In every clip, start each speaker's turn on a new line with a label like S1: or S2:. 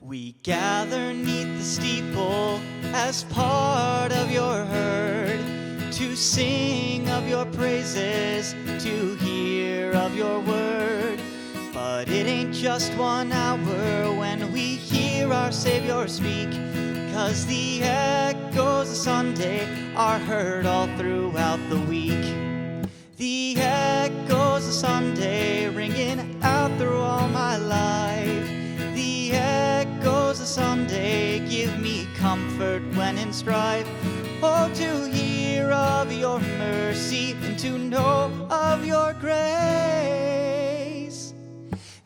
S1: We gather neath the steeple as part of your herd, to sing of your praises, to hear of your word. But it ain't just 1 hour when we hear our Savior speak, 'cause the echoes of Sunday are heard all throughout the week. The echoes of Sunday ringing out through all my life. The echoes of Sunday give me comfort when in strife. Oh, to hear of your mercy and to know of your grace.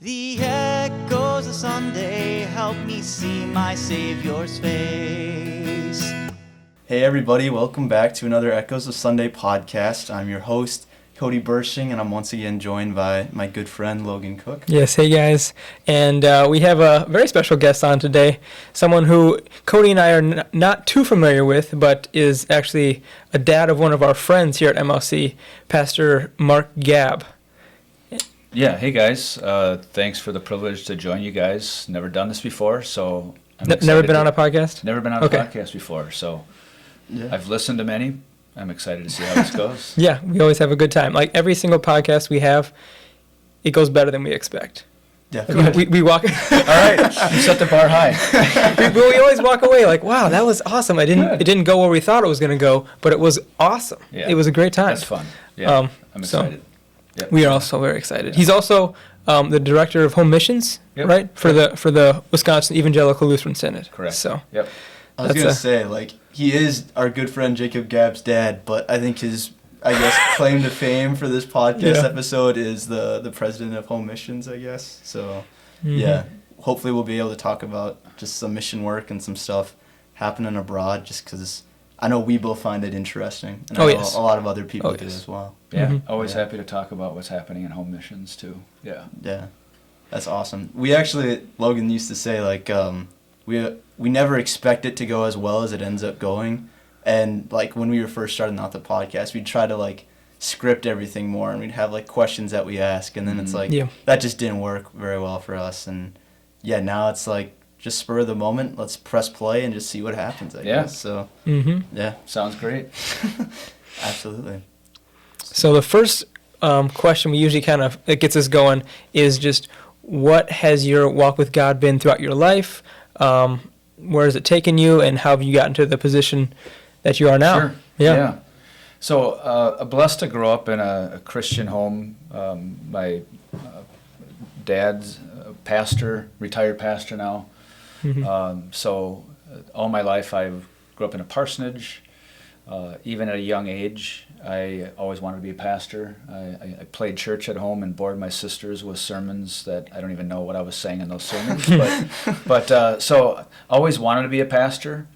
S1: The echoes of Sunday help me see my Savior's face.
S2: Hey everybody, welcome back to another Echoes of Sunday podcast. I'm your host, Cody Bursching, and I'm once again joined by my good friend, Logan Cook.
S3: Yes, hey guys. And we have a very special guest on today, someone who Cody and I are not too familiar with, but is actually a dad of one of our friends here at MLC, Pastor Mark Gabb.
S4: Yeah, hey guys. Thanks for the privilege to join you guys. Never done this before, so I'm excited.
S3: Never been on a podcast?
S4: Never been on a podcast before, so yeah. I've listened to many. I'm excited to see how this goes.
S3: Yeah, we always have a good time. Like every single podcast we have, it goes better than we expect.
S2: Definitely.
S3: We walk.
S4: All right, you set the bar high.
S3: we always walk away like, wow, that was awesome. It didn't go where we thought it was going to go, but it was awesome. Yeah. It was a great time.
S4: That's fun. Yeah, I'm excited.
S3: Yep. We are also very excited. Yeah. He's also the director of home missions, right? For the Wisconsin Evangelical Lutheran Synod.
S4: Correct.
S3: So.
S4: Yep.
S2: I was going to say, he is our good friend Jacob Gabb's dad, but I think his, claim to fame for this podcast episode is the president of home missions, I guess. So, yeah, hopefully we'll be able to talk about just some mission work and some stuff happening abroad, just because I know we both find it interesting, and I know a lot of other people do as well.
S4: Yeah, always happy to talk about what's happening in home missions, too. Yeah.
S2: Yeah, that's awesome. We actually, Logan used to say, we never expect it to go as well as it ends up going. And, when we were first starting out the podcast, we'd try to, script everything more, and we'd have, questions that we ask, and then it's that just didn't work very well for us. And, now it's, just spur of the moment, let's press play and just see what happens, I guess. So, yeah.
S4: Sounds great.
S2: Absolutely.
S3: So the first question we usually it gets us going is just, what has your walk with God been throughout your life? Where has it taken you, and how have you gotten to the position that you are now?
S4: Sure. Yeah. So, blessed to grow up in a Christian home. My dad's a pastor, retired pastor now. So, all my life I grew up in a parsonage. Even at a young age, I always wanted to be a pastor. I played church at home and bored my sisters with sermons that I don't even know what I was saying in those sermons. So always wanted to be a pastor.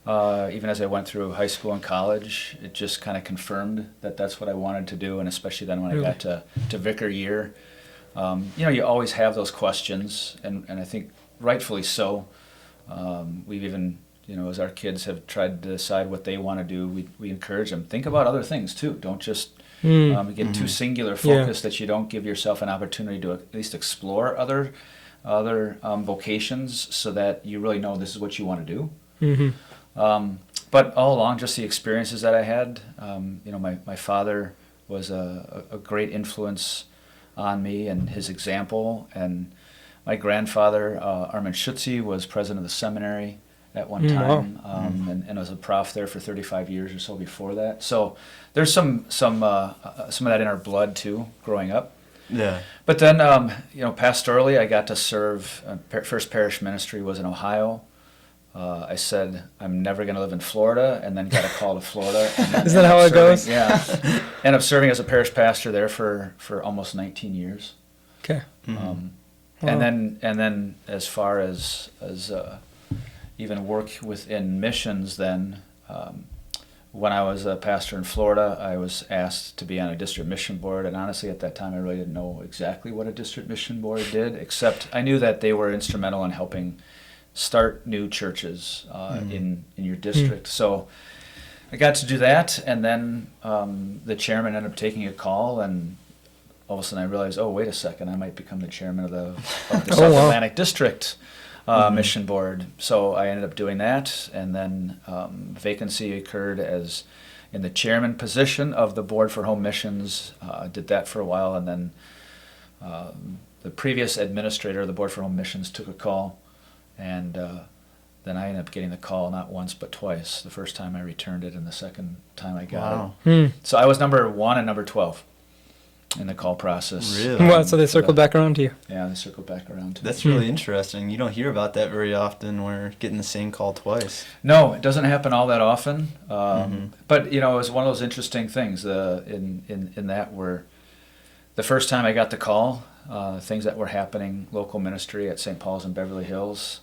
S4: Even as I went through high school and college, it just kind of confirmed that that's what I wanted to do, and especially then when I got to vicar year. You always have those questions, and I think rightfully so. We've even... as our kids have tried to decide what they want to do, we encourage them. Think about other things, too. Don't just get too singular focused that you don't give yourself an opportunity to at least explore other vocations so that you really know this is what you want to do. But all along, just the experiences that I had, my father was a great influence on me and his example. And my grandfather, Armin Schutze, was president of the seminary at one time, and was a prof there for 35 years or so before that. So there's some of that in our blood too, growing up.
S2: Yeah.
S4: But then, pastorally, I got to serve. First parish ministry was in Ohio. I said I'm never going to live in Florida, and then got a call to Florida.
S3: Isn't that how it goes?
S4: Yeah. Ended up serving as a parish pastor there for almost 19 years.
S3: Okay.
S4: And then as far as even work within missions then. When I was a pastor in Florida, I was asked to be on a district mission board, and honestly at that time I really didn't know exactly what a district mission board did, except I knew that they were instrumental in helping start new churches in your district. So I got to do that, and then the chairman ended up taking a call, and all of a sudden I realized, oh, wait a second, I might become the chairman of the South Atlantic District. mission board. So I ended up doing that, and then vacancy occurred as in the chairman position of the board for home missions. Did that for a while, and then the previous administrator of the board for home missions took a call, and then I ended up getting the call not once but twice. The first time I returned it, and the second time I got it. So I was number 1 and number 12 in the call process.
S2: Really?
S3: Well, so they circled back around to you.
S4: Yeah, they circled back around.
S2: That's really interesting. You don't hear about that very often. We're getting the same call twice.
S4: No, it doesn't happen all that often. But it was one of those interesting things. In that where the first time I got the call, things that were happening, local ministry at St. Paul's in Beverly Hills,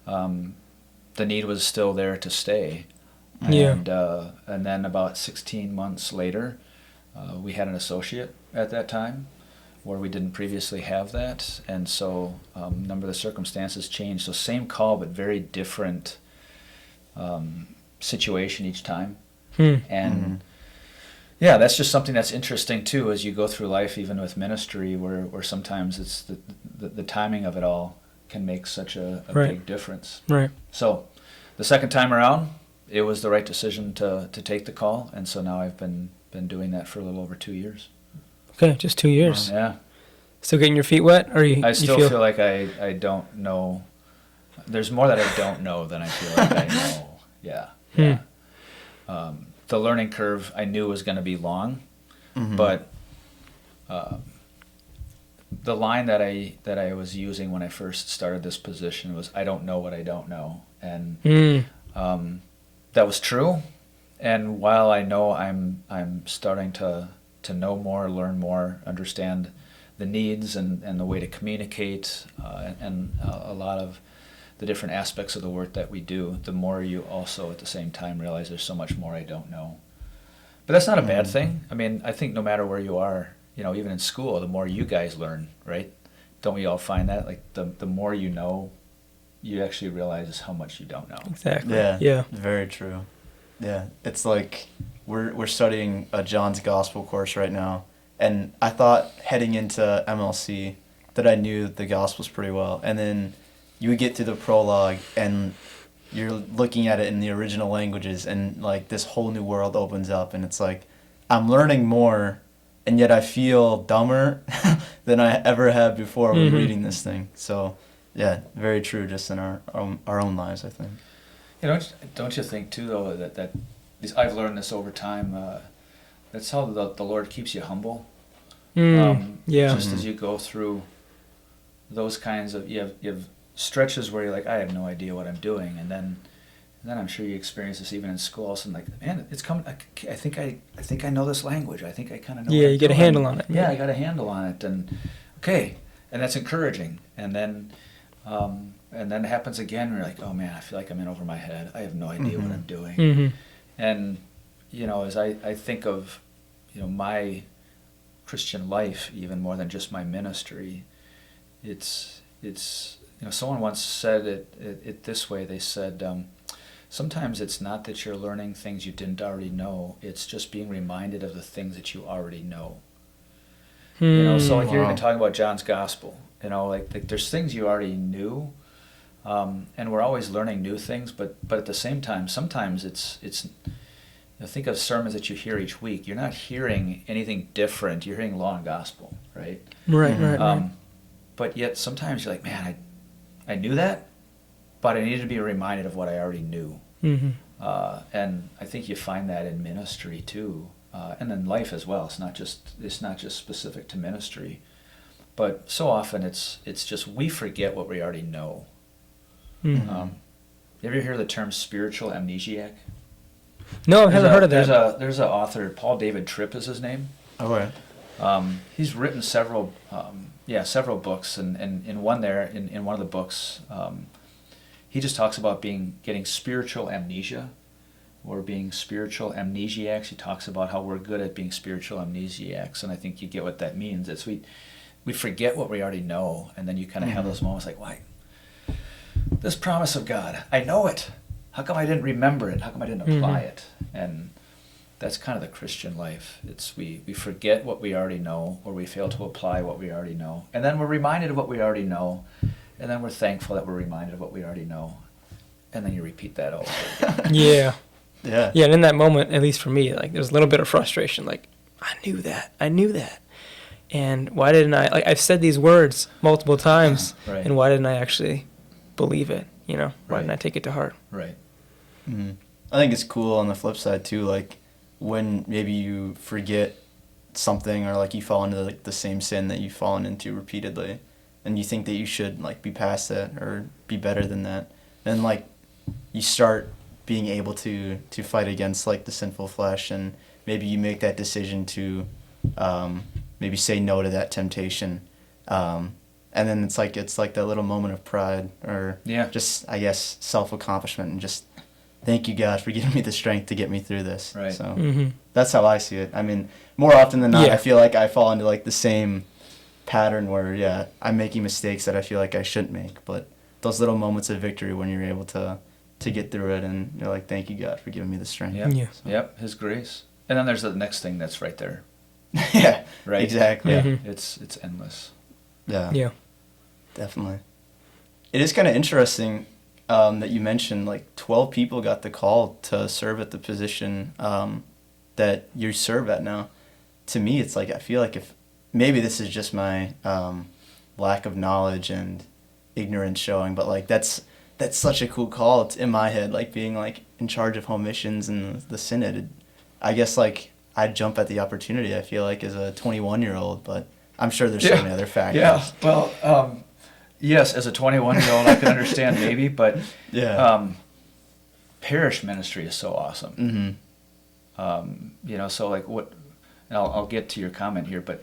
S4: the need was still there to stay.
S3: Yeah.
S4: And then about 16 months later, we had an associate at that time where we didn't previously have that. And so a number of the circumstances changed. So same call, but very different situation each time. And yeah, that's just something that's interesting too as you go through life, even with ministry, where sometimes it's the timing of it all can make such a big difference.
S3: Right.
S4: So the second time around, it was the right decision to take the call, and so now I've been doing that for a little over 2 years.
S3: Okay, just 2 years.
S4: Yeah.
S3: Still getting your feet wet, or
S4: I still feel like I don't know. There's more that I don't know than I feel like I know. Yeah. Yeah. The learning curve I knew was going to be long, but the line that I was using when I first started this position was, I don't know what I don't know. And that was true. And while I know I'm starting to know more, learn more, understand the needs and the way to communicate, and a lot of the different aspects of the work that we do, the more you also at the same time realize there's so much more I don't know. But that's not a bad thing. I mean, I think no matter where you are, even in school, the more you guys learn, right? Don't we all find that? Like the more you know, you actually realize how much you don't know.
S3: Exactly.
S2: Yeah. Very true. Yeah. It's like we're studying a John's Gospel course right now, and I thought heading into MLC that I knew the Gospels pretty well, and then you would get to the prologue and you're looking at it in the original languages, and like this whole new world opens up, and it's like I'm learning more, and yet I feel dumber than I ever have before when reading this thing. So yeah, very true, just in our own lives, I think.
S4: Don't you think too, though, that I've learned this over time. That's how the Lord keeps you humble. Just as you go through those kinds of you have stretches where you're like, I have no idea what I'm doing, and then I'm sure you experience this even in school. All of a sudden, like, man, it's coming. I think I know this language. I think I kind of know.
S3: Yeah, you get a handle on it.
S4: Yeah, I got a handle on it, and okay, and that's encouraging. And then it happens again. And you're like, oh man, I feel like I'm in over my head. I have no idea what I'm doing. And as I think of my Christian life, even more than just my ministry, it's someone once said it this way. They said, sometimes it's not that you're learning things you didn't already know. It's just being reminded of the things that you already know. So like you're even talking about John's Gospel. Like there's things you already knew, and we're always learning new things. But at the same time, sometimes it's think of sermons that you hear each week. You're not hearing anything different. You're hearing law and gospel, right?
S3: Right.
S4: But yet sometimes you're like, man, I knew that, but I needed to be reminded of what I already knew. And I think you find that in ministry too, and in life as well. It's not just specific to ministry, but so often it's just we forget what we already know. You ever hear the term spiritual amnesiac?
S3: No, I haven't heard of that.
S4: There's an author, Paul David Tripp is his name.
S2: Oh,
S4: right. He's written several books, and in one of the books, he just talks about getting spiritual amnesia, or being spiritual amnesiacs. He talks about how we're good at being spiritual amnesiacs, and I think you get what that means. It's we forget what we already know, and then you kind of have those moments like, why? This promise of God, I know it. How come I didn't remember it? How come I didn't apply it? And that's kind of the Christian life. It's we forget what we already know, or we fail to apply what we already know. And then we're reminded of what we already know, and then we're thankful that we're reminded of what we already know, and then you repeat that over again.
S3: Yeah.
S2: Yeah.
S3: Yeah, and in that moment, at least for me, like there's a little bit of frustration. Like, I knew that. And why didn't I, like I've said these words multiple times,
S4: Right.
S3: and why didn't I actually believe it? You know, why didn't I
S4: Right.
S3: take it to heart?
S4: Right.
S2: Mm-hmm. I think it's cool on the flip side too, like when maybe you forget something or like you fall into like the same sin that you've fallen into repeatedly, and you think that you should like be past that or be better than that, then like you start being able to fight against like the sinful flesh, and maybe you make that decision to maybe say no to that temptation, and then it's like that little moment of pride or
S4: Yeah.
S2: just I guess self-accomplishment, and just thank you God for giving me the strength to get me through this.
S4: Right.
S2: So
S3: Mm-hmm.
S2: that's how I see it. I mean, more often than not,
S3: Yeah.
S2: I feel like I fall into like the same pattern where I'm making mistakes that I feel like I shouldn't make, but those little moments of victory when you're able to get through it, and you're like, thank you God for giving me the strength.
S4: Yep.
S3: Yeah.
S4: Yep. His grace. And then there's the next thing that's right there.
S2: Yeah.
S4: Right.
S2: Exactly.
S4: Yeah.
S3: Mhm.
S4: It's endless.
S2: Yeah.
S3: Yeah.
S2: Definitely. It is kind of interesting that you mentioned like 12 people got the call to serve at the position that you serve at now. To me, it's like I feel like if maybe this is just my lack of knowledge and ignorance showing, but like that's such a cool call. It's in my head, like being like in charge of home missions and the synod. I guess like I'd jump at the opportunity. I feel like as a 21-year-old, but I'm sure there's so many other factors.
S4: Yeah. Well, yes, as a 21-year-old, I can understand maybe, but
S2: Yeah.
S4: parish ministry is so awesome.
S2: Mm-hmm.
S4: So like what, and I'll get to your comment here, but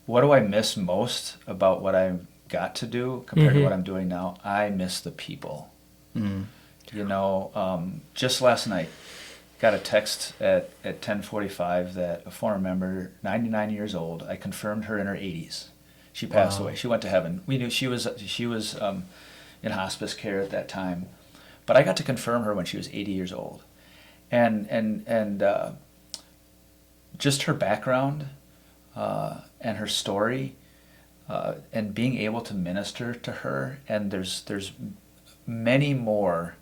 S4: what do I miss most about what I've got to do compared to what I'm doing now? I miss the people.
S2: Mm.
S4: Just last night, got a text at 10:45 that a former member, 99 years old, I confirmed her in her 80s. She passed
S2: Wow.
S4: away. She went to heaven. We knew she was in hospice care at that time, but I got to confirm her when she was 80 years old, and just her background and her story, and being able to minister to her. And there's many more.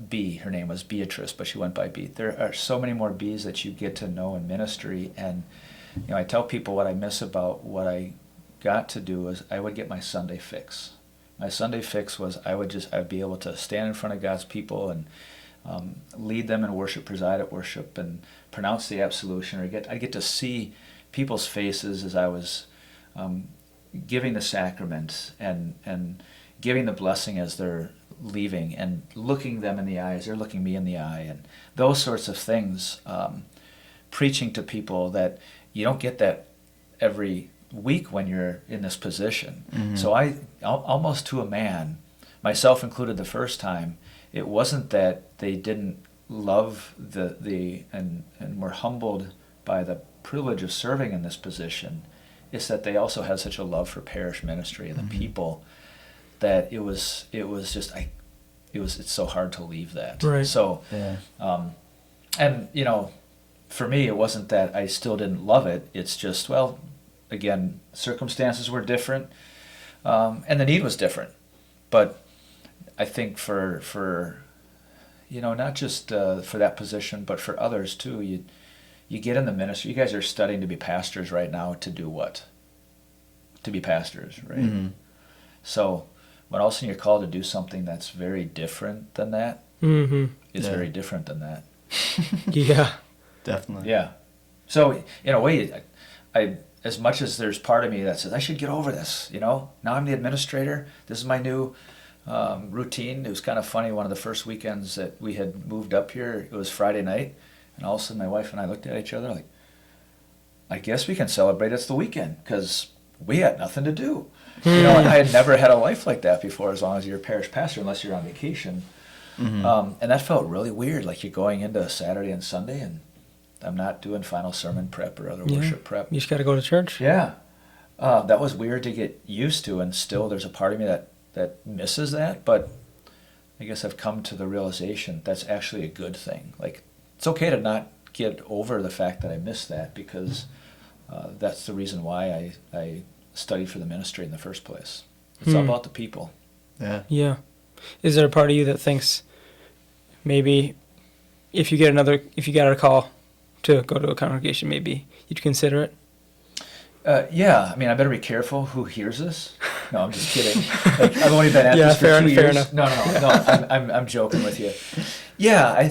S4: B, her name was Beatrice, but she went by B. There are so many more B's that you get to know in ministry, and I tell people what I miss about what I got to do is I would get my Sunday fix. My Sunday fix was I'd be able to stand in front of God's people and lead them in worship, preside at worship, and pronounce the absolution, or I get to see people's faces as I was giving the sacrament and giving the blessing as they're leaving, and looking them in the eye as they're looking me in the eye, and those sorts of things. Preaching to people that you don't get that every week when you're in this position.
S2: Mm-hmm.
S4: So I almost to a man, myself included the first time, it wasn't that they didn't love and were humbled by the privilege of serving in this position. It's that they also had such a love for parish ministry and the
S2: Mm-hmm.
S4: people that it's so hard to leave that.
S3: Right.
S4: So,
S2: Yeah.
S4: and for me, it wasn't that I still didn't love it. It's just, well, again, circumstances were different, and the need was different. But I think for not just for that position, but for others too, you get in the ministry. You guys are studying to be pastors right now. To do what? To be pastors, right?
S2: Mm-hmm.
S4: So when all of a sudden you're called to do something that's very different than that,
S3: Mm-hmm.
S4: it's
S2: Yeah.
S4: very different than that.
S3: Yeah.
S2: Definitely.
S4: Yeah. So in a way, I as much as there's part of me that says I should get over this, now I'm the administrator. This is my new routine. It was kind of funny. One of the first weekends that we had moved up here, it was Friday night, and all of a sudden my wife and I looked at each other like, I guess we can celebrate it's the weekend because we had nothing to do. And I had never had a life like that before. As long as you're a parish pastor, unless you're on vacation,
S2: Mm-hmm.
S4: and that felt really weird. Like you're going into Saturday and Sunday, and I'm not doing final sermon prep or other
S3: Yeah.
S4: worship prep.
S3: You just got to go to church.
S4: Yeah, that was weird to get used to, and still there's a part of me that misses that. But I guess I've come to the realization that's actually a good thing. Like it's okay to not get over the fact that I miss that, because that's the reason why I studied for the ministry in the first place. It's all about the people.
S2: Yeah.
S3: Yeah. Is there a part of you that thinks maybe if you got a call to go to a congregation, maybe you'd consider it?
S4: Yeah, I mean, I better be careful who hears this. No, I'm just kidding. Like, I've only been at
S3: Yeah,
S4: this for
S3: fair
S4: 2
S3: enough, fair
S4: years.
S3: enough.
S4: No. I'm joking with you. Yeah,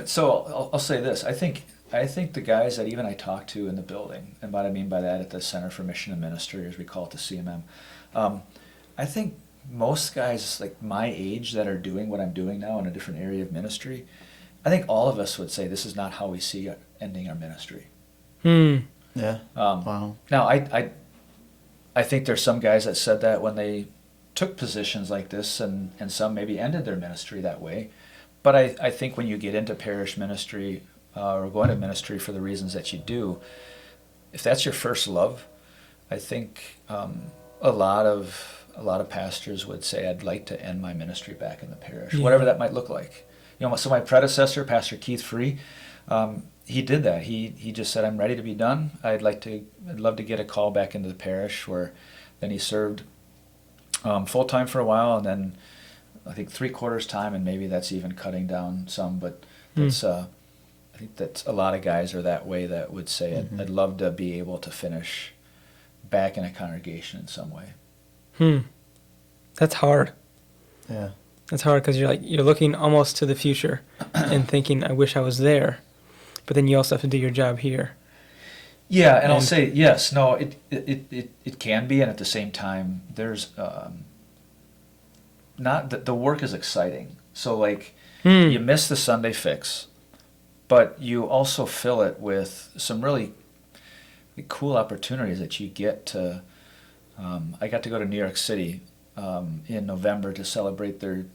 S4: so I'll say this. I think the guys that even I talk to in the building, and what I mean by that at the Center for Mission and Ministry, as we call it, the CMM, I think most guys like my age that are doing what I'm doing now in a different area of ministry, I think all of us would say this is not how we see ending our ministry.
S2: Yeah. Wow.
S4: Now, I think there's some guys that said that when they took positions like this, and some maybe ended their ministry that way. But I think when you get into parish ministry or going to ministry for the reasons that you do, if that's your first love, I think a lot of pastors would say, I'd like to end my ministry back in the parish, whatever that might look like. So my predecessor, Pastor Keith Free, he did that. He just said, I'm ready to be done. I'd love to get a call back into the parish, where then he served full-time for a while, and then I think 3/4 time, and maybe that's even cutting down some, but that's I think that a lot of guys are that way, that would say, I'd love to be able to finish back in a congregation in some way.
S3: That's hard.
S2: Yeah.
S3: That's hard because you're looking almost to the future and thinking, I wish I was there, but then you also have to do your job here.
S4: Yeah, and I'll say yes. No, it can be, and at the same time, there's not the work is exciting. So like you miss the Sunday fix, but you also fill it with some really cool opportunities that you get to. I got to go to New York City in November to celebrate their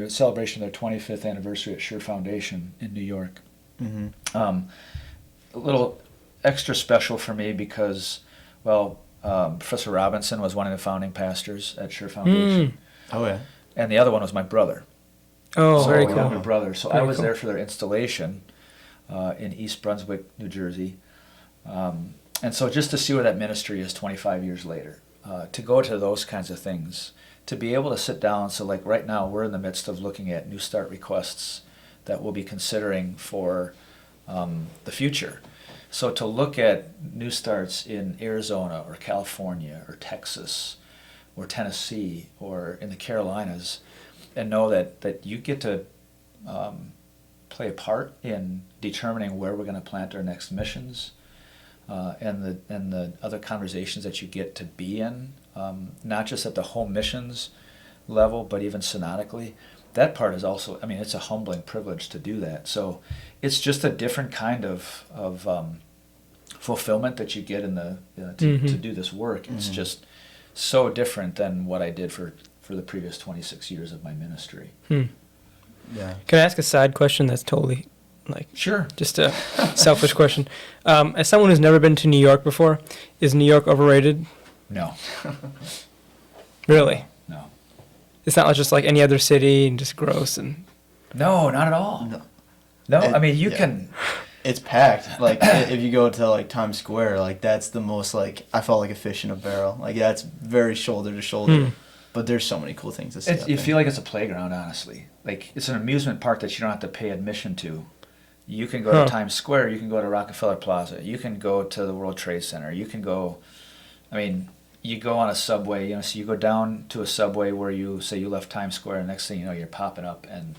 S4: celebration of their 25th anniversary at Sure Foundation in New York. A little extra special for me because, Professor Robinson was one of the founding pastors at Sure Foundation.
S2: Oh yeah.
S4: And the other one was my brother.
S3: Oh, very
S4: my
S3: cool.
S4: younger brother. So
S3: Very
S4: I was
S3: cool.
S4: there for their installation in East Brunswick, New Jersey. And so just to see where that ministry is 25 years later, to go to those kinds of things, to be able to sit down. So like right now, we're in the midst of looking at New Start requests that we'll be considering for the future. So to look at New Starts in Arizona or California or Texas or Tennessee or in the Carolinas, and know that you get to play a part in determining where we're going to plant our next missions, and the other conversations that you get to be in, not just at the home missions level, but even synodically. That part is also, it's a humbling privilege to do that. So it's just a different kind of fulfillment that you get in to do this work. It's just so different than what I did for the previous 26 years of my ministry.
S2: Yeah.
S3: Can I ask a side question that's totally
S4: Sure.
S3: just a selfish question? As someone who's never been to New York before, is New York overrated?
S4: No.
S3: Really?
S4: No.
S3: It's not just like any other city and just gross and.
S4: No, not at all. No, you can.
S2: It's packed. Like if you go to like Times Square, like that's the most I felt like a fish in a barrel. Like that's very shoulder to shoulder. But there's so many cool things to see.
S4: You feel like it's a playground, honestly. Like it's an amusement park that you don't have to pay admission to. You can go to Times Square. You can go to Rockefeller Plaza. You can go to the World Trade Center. You can go. You go on a subway. So you go down to a subway where you say you left Times Square, and next thing you know, you're popping up, and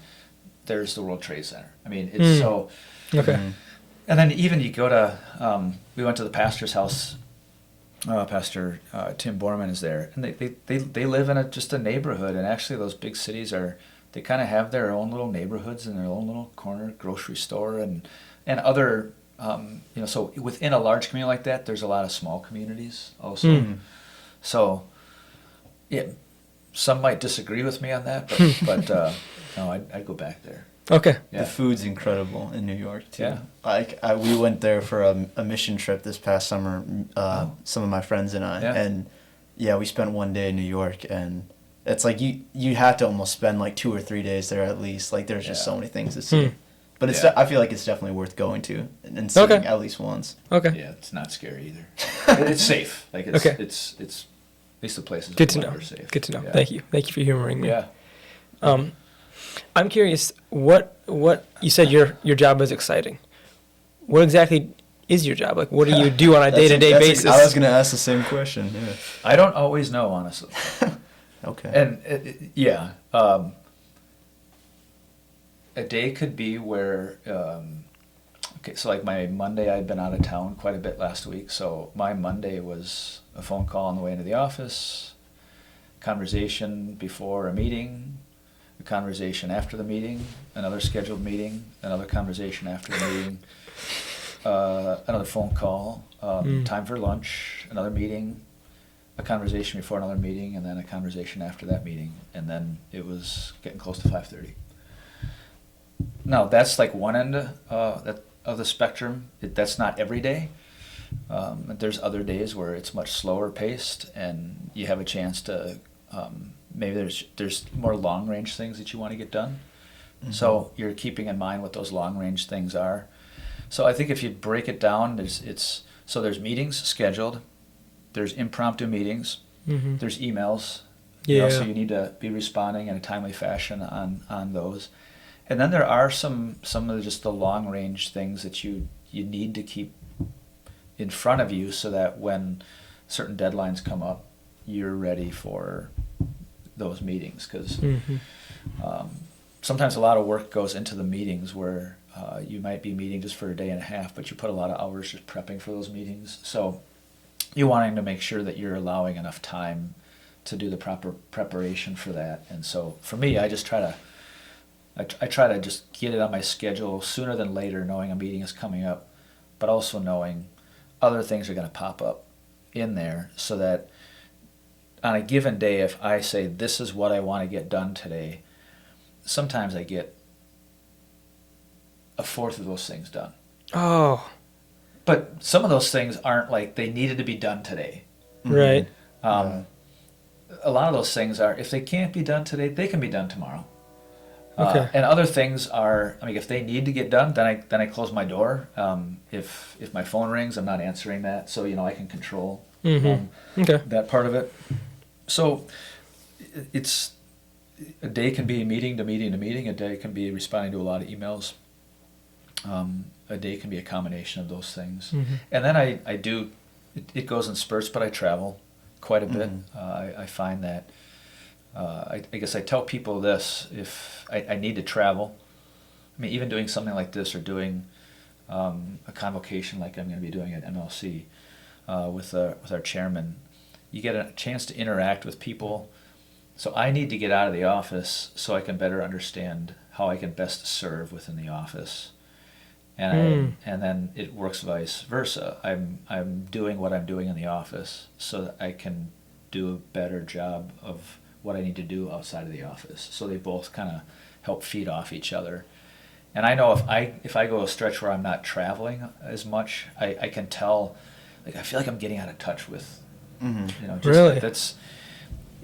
S4: there's the World Trade Center. It's so.
S3: Okay.
S4: And then even you go to. We went to the pastor's house. Pastor Tim Borman is there, and they live in just a neighborhood, and actually those big cities they kind of have their own little neighborhoods and their own little corner grocery store and other so within a large community like that, there's a lot of small communities also. So yeah, some might disagree with me on that, but no, I'd go back there.
S3: Okay.
S4: Yeah.
S2: The food's incredible in New York too.
S4: Yeah.
S2: We went there for a mission trip this past summer. Some of my friends and I, and we spent one day in New York, and it's like you have to almost spend like 2 or 3 days there at least. Like there's just so many things to see. But I feel like it's definitely worth going to and seeing at least once.
S3: Okay.
S4: Yeah, it's not scary either. It's safe. Like it's least the places
S3: Good to
S4: where
S3: know.
S4: we're safe.
S3: Good to know.
S4: Yeah.
S3: Thank you. Thank you for humoring me.
S4: Yeah.
S3: I'm curious. What you said your job is exciting. What exactly is your job? Like, what do you do on a day-to-day basis?
S2: I was going to ask the same question. Yeah.
S4: I don't always know, honestly.
S2: Okay.
S4: And a day could be where, okay, so like my Monday, I'd been out of town quite a bit last week. So my Monday was a phone call on the way into the office, conversation before a meeting, a conversation after the meeting, another scheduled meeting, another conversation after the meeting, another phone call, time for lunch, another meeting, a conversation before another meeting, and then a conversation after that meeting, and then it was getting close to 5:30. Now that's like one end of the spectrum. That's not every day. There's other days where it's much slower paced, and you have a chance to maybe there's more long range things that you want to get done. Mm-hmm. So you're keeping in mind what those long range things are. So I think if you break it down, there's meetings scheduled, there's impromptu meetings,
S3: Mm-hmm.
S4: there's emails.
S3: Yeah.
S4: So you need to be responding in a timely fashion on those. And then there are some of just the long range things that you need to keep in front of you so that when certain deadlines come up, you're ready for those meetings. Because
S3: Mm-hmm.
S4: sometimes a lot of work goes into the meetings where you might be meeting just for a day and a half, but you put a lot of hours just prepping for those meetings. So you're wanting to make sure that you're allowing enough time to do the proper preparation for that. And so for me, I just try to just get it on my schedule sooner than later, knowing a meeting is coming up, but also knowing other things are going to pop up in there, so that on a given day, if I say this is what I want to get done today, sometimes I get a fourth of those things done.
S3: Oh,
S4: But some of those things aren't like they needed to be done today.
S3: right.
S4: A lot of those things are, if they can't be done today, they can be done tomorrow.
S3: Okay.
S4: And other things are, I mean, if they need to get done, then I close my door. If my phone rings, I'm not answering that, so I can control
S3: Mm-hmm. Okay.
S4: that part of it. So it's a day can be meeting to meeting to meeting. A day can be responding to a lot of emails. A day can be a combination of those things.
S3: Mm-hmm.
S4: And then I do, it goes in spurts, but I travel quite a bit. I find that, I guess I tell people this, if I need to travel, I mean, even doing something like this or doing a convocation like I'm going to be doing at MLC with our chairman, you get a chance to interact with people. So I need to get out of the office so I can better understand how I can best serve within the office. And then it works vice versa. I'm doing what I'm doing in the office so that I can do a better job of what I need to do outside of the office. So they both kind of help feed off each other. And I know if I go a stretch where I'm not traveling as much, I can tell, like, I feel like I'm getting out of touch with, just
S3: Really?
S4: that's.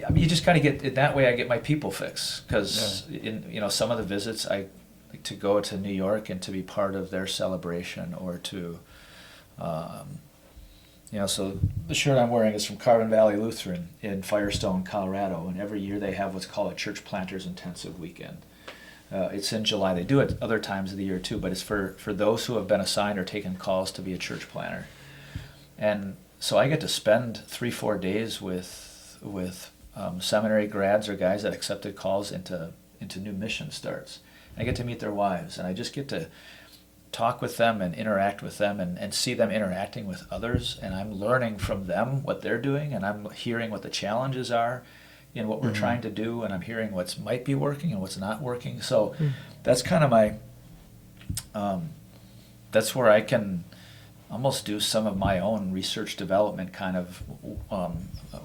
S4: I mean, you just kind of get in that way. I get my people fix, because in some of the visits I. To go to New York and to be part of their celebration, or to, so the shirt I'm wearing is from Carbon Valley Lutheran in Firestone, Colorado, and every year they have what's called a Church Planters Intensive Weekend. It's in July. They do it other times of the year too, but it's for those who have been assigned or taken calls to be a church planter. And so I get to spend 3-4 days with seminary grads or guys that accepted calls into new mission starts. I get to meet their wives, and I just get to talk with them and interact with them and see them interacting with others, and I'm learning from them what they're doing, and I'm hearing what the challenges are in what we're trying to do, and I'm hearing what's might be working and what's not working. So that's kind of my, that's where I can almost do some of my own research development kind of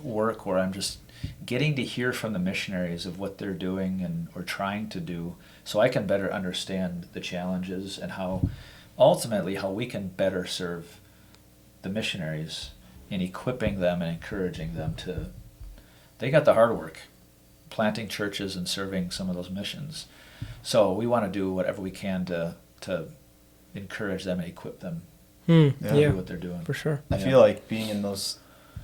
S4: work, where I'm just getting to hear from the missionaries of what they're doing or trying to do, so I can better understand the challenges and how we can better serve the missionaries in equipping them and encouraging them to. They got the hard work, planting churches and serving some of those missions. So we want to do whatever we can to encourage them and equip them to do what they're doing.
S3: For sure.
S2: I feel like being in those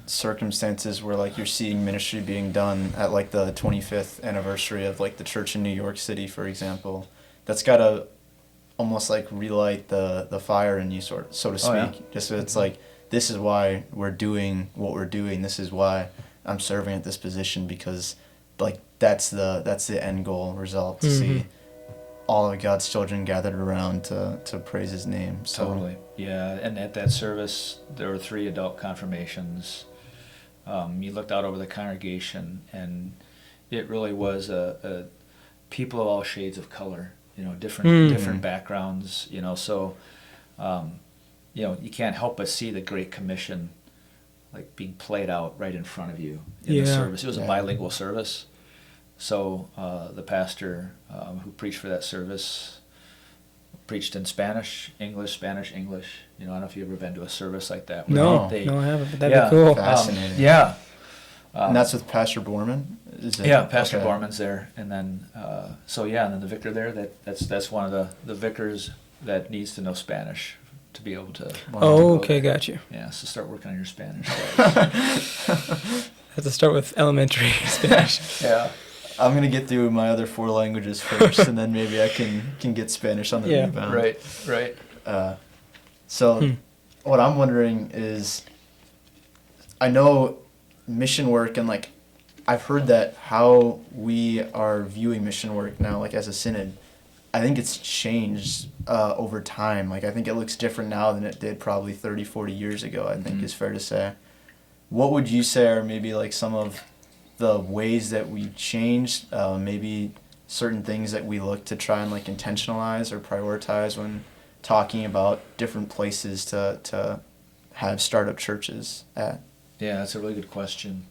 S2: circumstances where like you're seeing ministry being done at like the 25th anniversary of like the church in New York City, for example, that's gotta almost like relight the fire in you, so to speak.
S4: Oh, yeah.
S2: Just so it's like, this is why we're doing what we're doing. This is why I'm serving at this position, because like that's the end goal result, to see all of God's children gathered around to praise His name. So,
S4: Totally. Yeah, and at that service, there were 3 adult confirmations. You looked out over the congregation, and it really was a people of all shades of color, different backgrounds, so, you can't help but see the Great Commission like being played out right in front of you in the service. It was a bilingual service. So the pastor who preached for that service preached in Spanish, English. I don't know if you've ever been to a service like that.
S3: No, I haven't, but that'd be cool.
S2: Fascinating. And that's with Pastor Borman?
S4: Pastor Borman's there. And then, and then the vicar there, that's one of the vicars that needs to know Spanish to be able to.
S3: Okay, got you.
S4: Yeah, so start working on your Spanish.
S3: Have to start with elementary Spanish.
S4: Yeah.
S2: I'm gonna get through my other 4 languages first, and then maybe I can get Spanish on the rebound.
S4: Right.
S2: What I'm wondering is, I know mission work, and like I've heard that how we are viewing mission work now, like as a synod, I think it's changed over time. Like I think it looks different now than it did probably 30, 40 years ago, I think is fair to say. What would you say are maybe like some of the ways that we've changed, maybe certain things that we look to try and like intentionalize or prioritize when talking about different places to have startup churches at?
S4: Yeah, that's a really good question.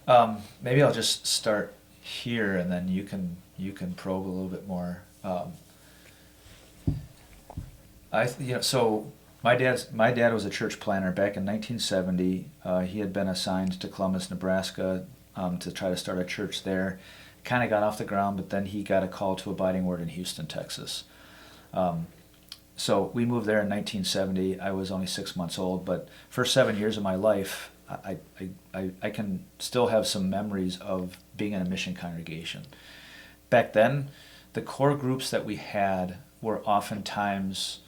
S4: Maybe I'll just start here, and then you can probe a little bit more. So my dad was a church planner back in 1970. He had been assigned to Columbus, Nebraska, to try to start a church there. Kind of got off the ground, but then he got a call to Abiding Word in Houston, Texas. So we moved there in 1970. I was only 6 months old, but first 7 years of my life, I can still have some memories of being in a mission congregation. Back then, the core groups that we had were oftentimes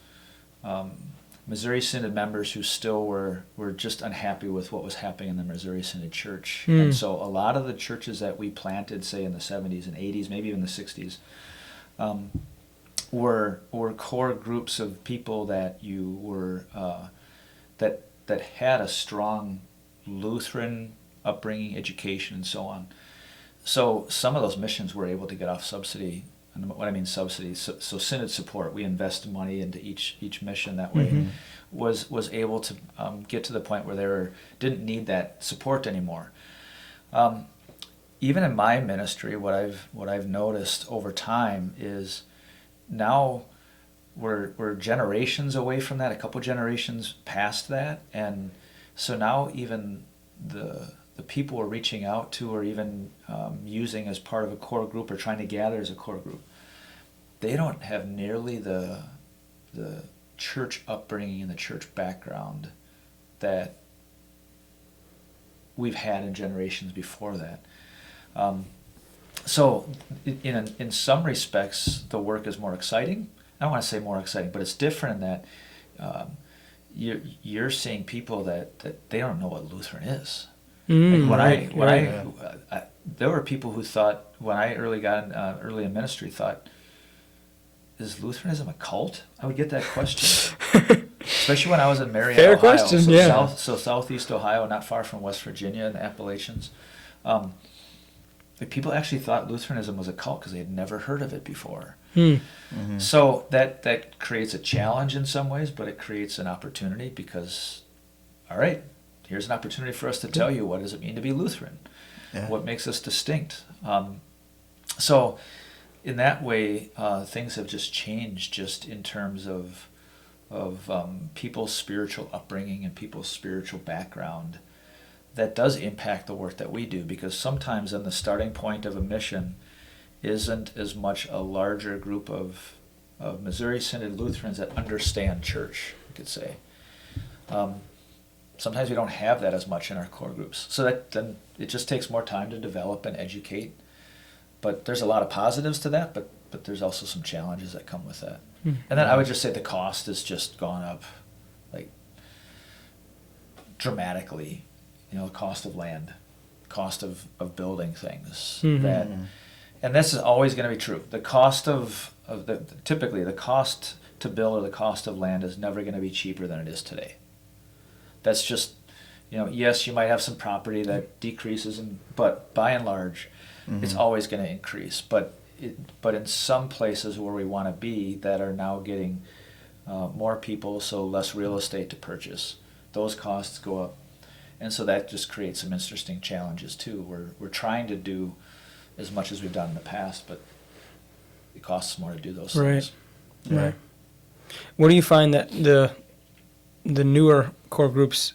S4: Missouri Synod members who still were just unhappy with what was happening in the Missouri Synod Church. And so a lot of the churches that we planted, say in the 70s and 80s, maybe even the 60s, were core groups of people that you were that had a strong Lutheran upbringing, education, and so on. So some of those missions were able to get off subsidy. And what I mean subsidy, so synod support, we invest money into each mission that way, was able to get to the point where they didn't need that support anymore. Even in my ministry, what I've noticed over time is now we're generations away from that, a couple generations past that, and so now even the people we're reaching out to, or even using as part of a core group or trying to gather as a core group, they don't have nearly the church upbringing and the church background that we've had in generations before that. So in some respects, the work is more exciting. I don't want to say more exciting, but it's different in that you're seeing people that they don't know what Lutheran is. Like there were people who thought, when I early in ministry, thought, is Lutheranism a cult? I would get that question, especially when I was in Marietta,
S3: Fair
S4: Ohio.
S3: question, yeah.
S4: Southeast Ohio, not far from West Virginia in the Appalachians. People actually thought Lutheranism was a cult because they had never heard of it before. So that creates a challenge in some ways, but it creates an opportunity because, all right, here's an opportunity for us to tell you, what does it mean to be Lutheran? Yeah. What makes us distinct? So in that way, things have just changed just in terms of people's spiritual upbringing and people's spiritual background. That does impact the work that we do, because sometimes in the starting point of a mission isn't as much a larger group of Missouri Synod Lutherans that understand church, you could say. sometimes we don't have that as much in our core groups. So that then it just takes more time to develop and educate. But there's a lot of positives to that, but there's also some challenges that come with that. And then I would just say the cost has just gone up like dramatically. You know, the cost of land, cost of building things. That, and this is always going to be true. The cost typically the cost to build or the cost of land is never going to be cheaper than it is today. That's just, you know, yes, you might have some property that decreases, but by and large, it's always going to increase. But in some places where we want to be that are now getting more people, so less real estate to purchase, those costs go up. And so that just creates some interesting challenges too. We're trying to do as much as we've done in the past, but it costs more to do those things.
S3: Right. What do you find that the newer core groups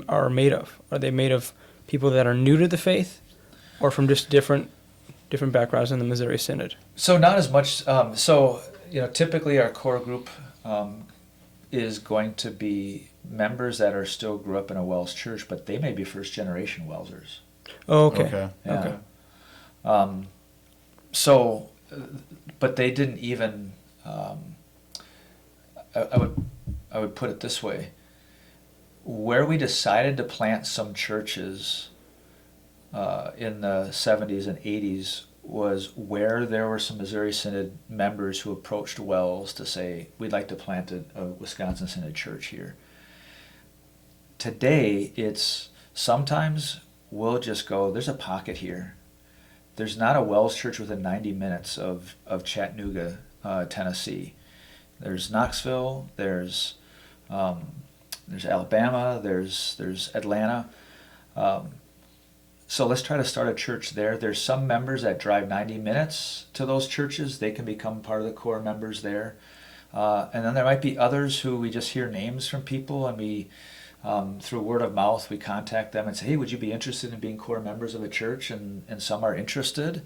S3: are made of? Are they made of people that are new to the faith, or from just different backgrounds in the Missouri Synod?
S4: So not as much. So you know, typically our core group is going to be members that are still grew up in a Wells church, but they may be first generation Wellsers.
S3: Oh, okay.
S4: Yeah. Okay. So, but they didn't even. I would put it this way. Where we decided to plant some churches in the 70s and 80s was where there were some Missouri Synod members who approached Wells to say, we'd like to plant a Wisconsin Synod church here. Today, it's sometimes we'll just go, there's a pocket here. There's not a Wells church within 90 minutes of Chattanooga, Tennessee. There's Knoxville, there's Alabama, there's Atlanta. So let's try to start a church there. There's some members that drive 90 minutes to those churches. They can become part of the core members there. And then there might be others who we just hear names from people, and we, through word of mouth, we contact them and say, hey, would you be interested in being core members of a church? And some are interested.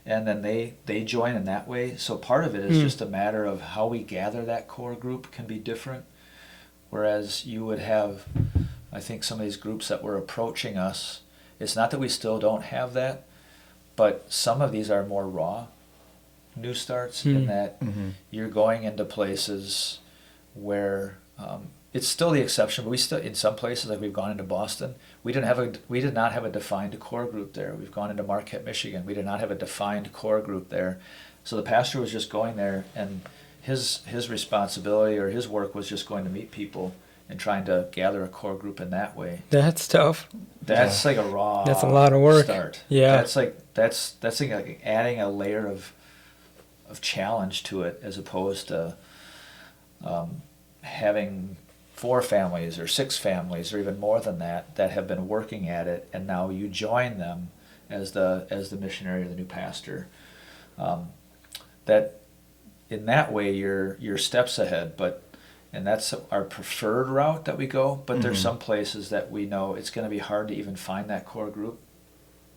S4: And then they join in that way. So part of it is just a matter of how we gather that core group can be different. Whereas you would have, I think, some of these groups that were approaching us, it's not that we still don't have that, but some of these are more raw new starts in that you're going into places where it's still the exception, but we still, in some places, like we've gone into Boston, we did not have a defined core group there. We've gone into Marquette, Michigan. We did not have a defined core group there. So the pastor was just going there, and his responsibility or his work was just going to meet people and trying to gather a core group in that way.
S3: That's tough.
S4: That's like a raw.
S3: That's a lot of work.
S4: Start.
S3: Yeah.
S4: That's like adding a layer of challenge to it, as opposed to having 4 families or 6 families or even more than that have been working at it, and now you join them as the missionary or the new pastor. That in that way you're steps ahead, and that's our preferred route that we go. But there's some places that we know it's going to be hard to even find that core group.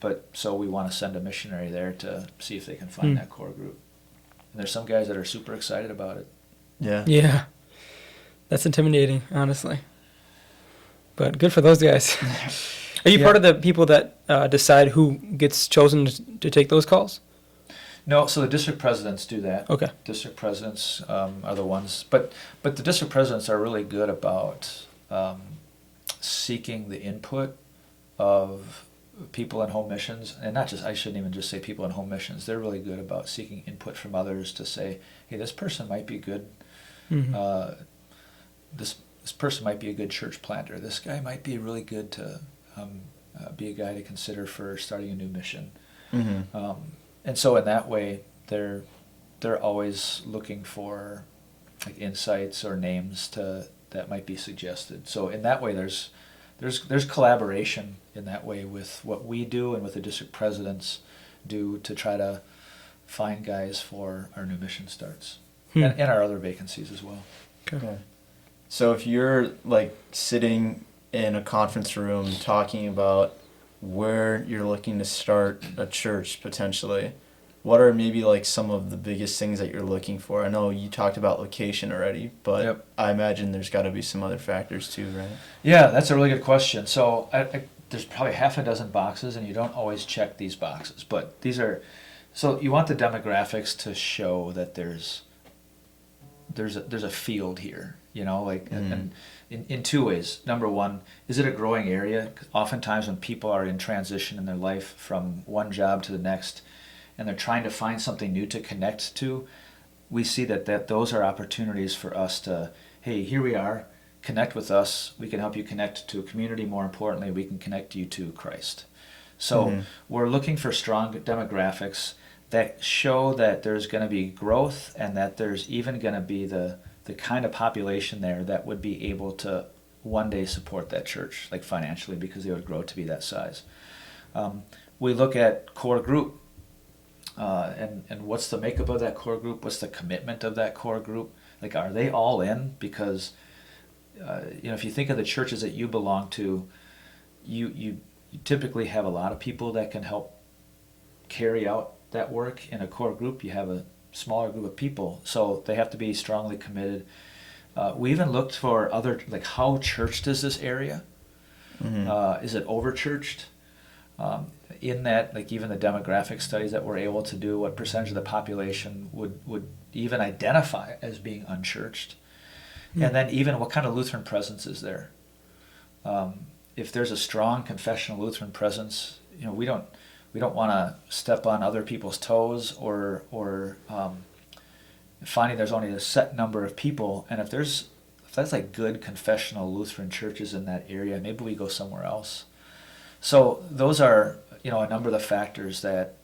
S4: But so we want to send a missionary there to see if they can find that core group. And there's some guys that are super excited about it.
S2: Yeah.
S3: Yeah. That's intimidating, honestly. But good for those guys. Are you part of the people that decide who gets chosen to take those calls?
S4: No, so the district presidents do that.
S3: Okay.
S4: District presidents are the ones, but the district presidents are really good about seeking the input of people in home missions, and not just, I shouldn't even just say people in home missions. They're really good about seeking input from others to say, hey, this person might be good. This person might be a good church planter. This guy might be really good to be a guy to consider for starting a new mission. And so in that way, they're always looking for like insights or names that might be suggested. So in that way, there's collaboration in that way with what we do and what the district presidents do to try to find guys for our new mission starts and our other vacancies as well.
S3: Okay.
S2: Yeah. So if you're like sitting in a conference room talking about where you're looking to start a church potentially, what are maybe like some of the biggest things that you're looking for? I know you talked about location already, but
S4: Yep.
S2: I imagine there's got to be some other factors too, right?
S4: Yeah, that's a really good question. So there's probably half a dozen boxes, and you don't always check these boxes, but these are. So you want the demographics to show that there's a field here, like, and in two ways. Number one, is it a growing area? 'Cause oftentimes when people are in transition in their life from one job to the next, and they're trying to find something new to connect to, we see that those are opportunities for us to, hey, here we are, connect with us. We can help you connect to a community. More importantly, we can connect you to Christ. So we're looking for strong demographics that show that there's going to be growth, and that there's even going to be the kind of population there that would be able to one day support that church, like financially, because they would grow to be that size. We look at core group, and what's the makeup of that core group? What's the commitment of that core group? Like, are they all in? Because if you think of the churches that you belong to, you typically have a lot of people that can help carry out that work. In a core group, you have a smaller group of people, so they have to be strongly committed. We even looked for other, like, how churched is this area? Is it over churched? In that, like, even the demographic studies that we're able to do, what percentage of the population would even identify as being unchurched? And then even what kind of Lutheran presence is there? If there's a strong confessional Lutheran presence, we don't want to step on other people's toes, or finding there's only a set number of people. And if that's like good confessional Lutheran churches in that area, maybe we go somewhere else. So those are a number of the factors that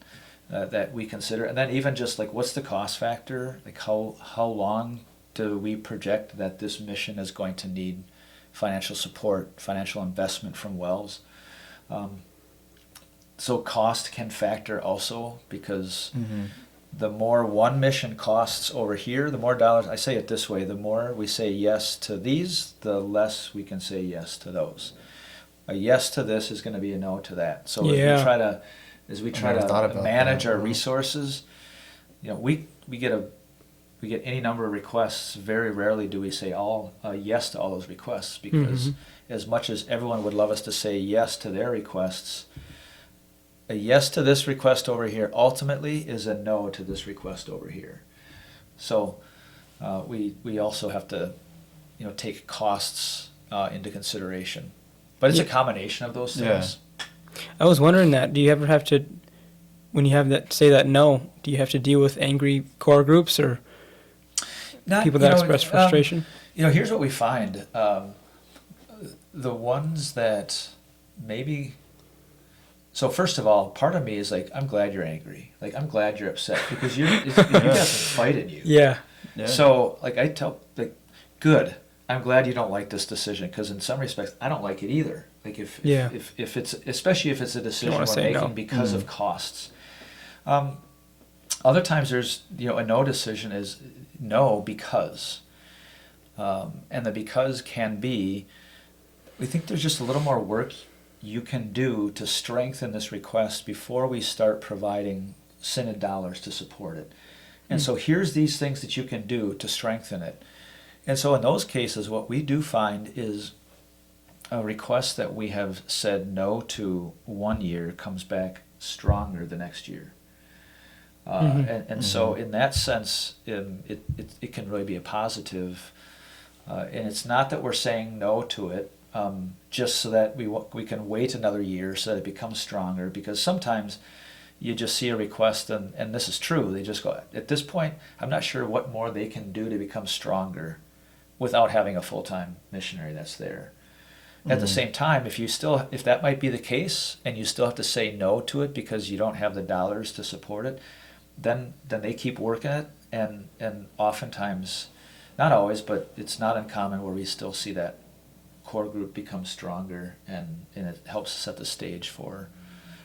S4: we consider. And then even just like, what's the cost factor? Like, how long do we project that this mission is going to need financial support, financial investment from WELS? So cost can factor also, because the more one mission costs over here, the more dollars. I say it this way: the more we say yes to these, the less we can say yes to those. A yes to this is going to be a no to that. So as we try to manage our resources, we get any number of requests. Very rarely do we say yes to all those requests, because as much as everyone would love us to say yes to their requests, a yes to this request over here ultimately is a no to this request over here. So we also have to take costs into consideration. But it's a combination of those things.
S3: Yeah. I was wondering that. Do you ever have to, when you have that, say that no, do you have to deal with angry core groups or people that express frustration?
S4: Here's what we find. The ones that maybe... So first of all, part of me is like, I'm glad you're angry. Like, I'm glad you're upset, because you got some fight in you.
S3: Yeah.
S4: So, like, I tell, like, good. I'm glad you don't like this decision, because in some respects, I don't like it either. Like, if it's, especially if it's a decision we're making because of costs. Other times there's, a no decision is no because. And the because can be, we think there's just a little more work you can do to strengthen this request before we start providing synod dollars to support it. And so here's these things that you can do to strengthen it. And so in those cases, what we do find is a request that we have said no to one year comes back stronger the next year. And so in that sense, it can really be a positive. And it's not that we're saying no to it just so that we can wait another year so that it becomes stronger, because sometimes you just see a request, and this is true, they just go, at this point, I'm not sure what more they can do to become stronger without having a full-time missionary that's there. At the same time, if that might be the case, and you still have to say no to it because you don't have the dollars to support it, then they keep working it, and oftentimes, not always, but it's not uncommon where we still see that core group become stronger, and it helps set the stage for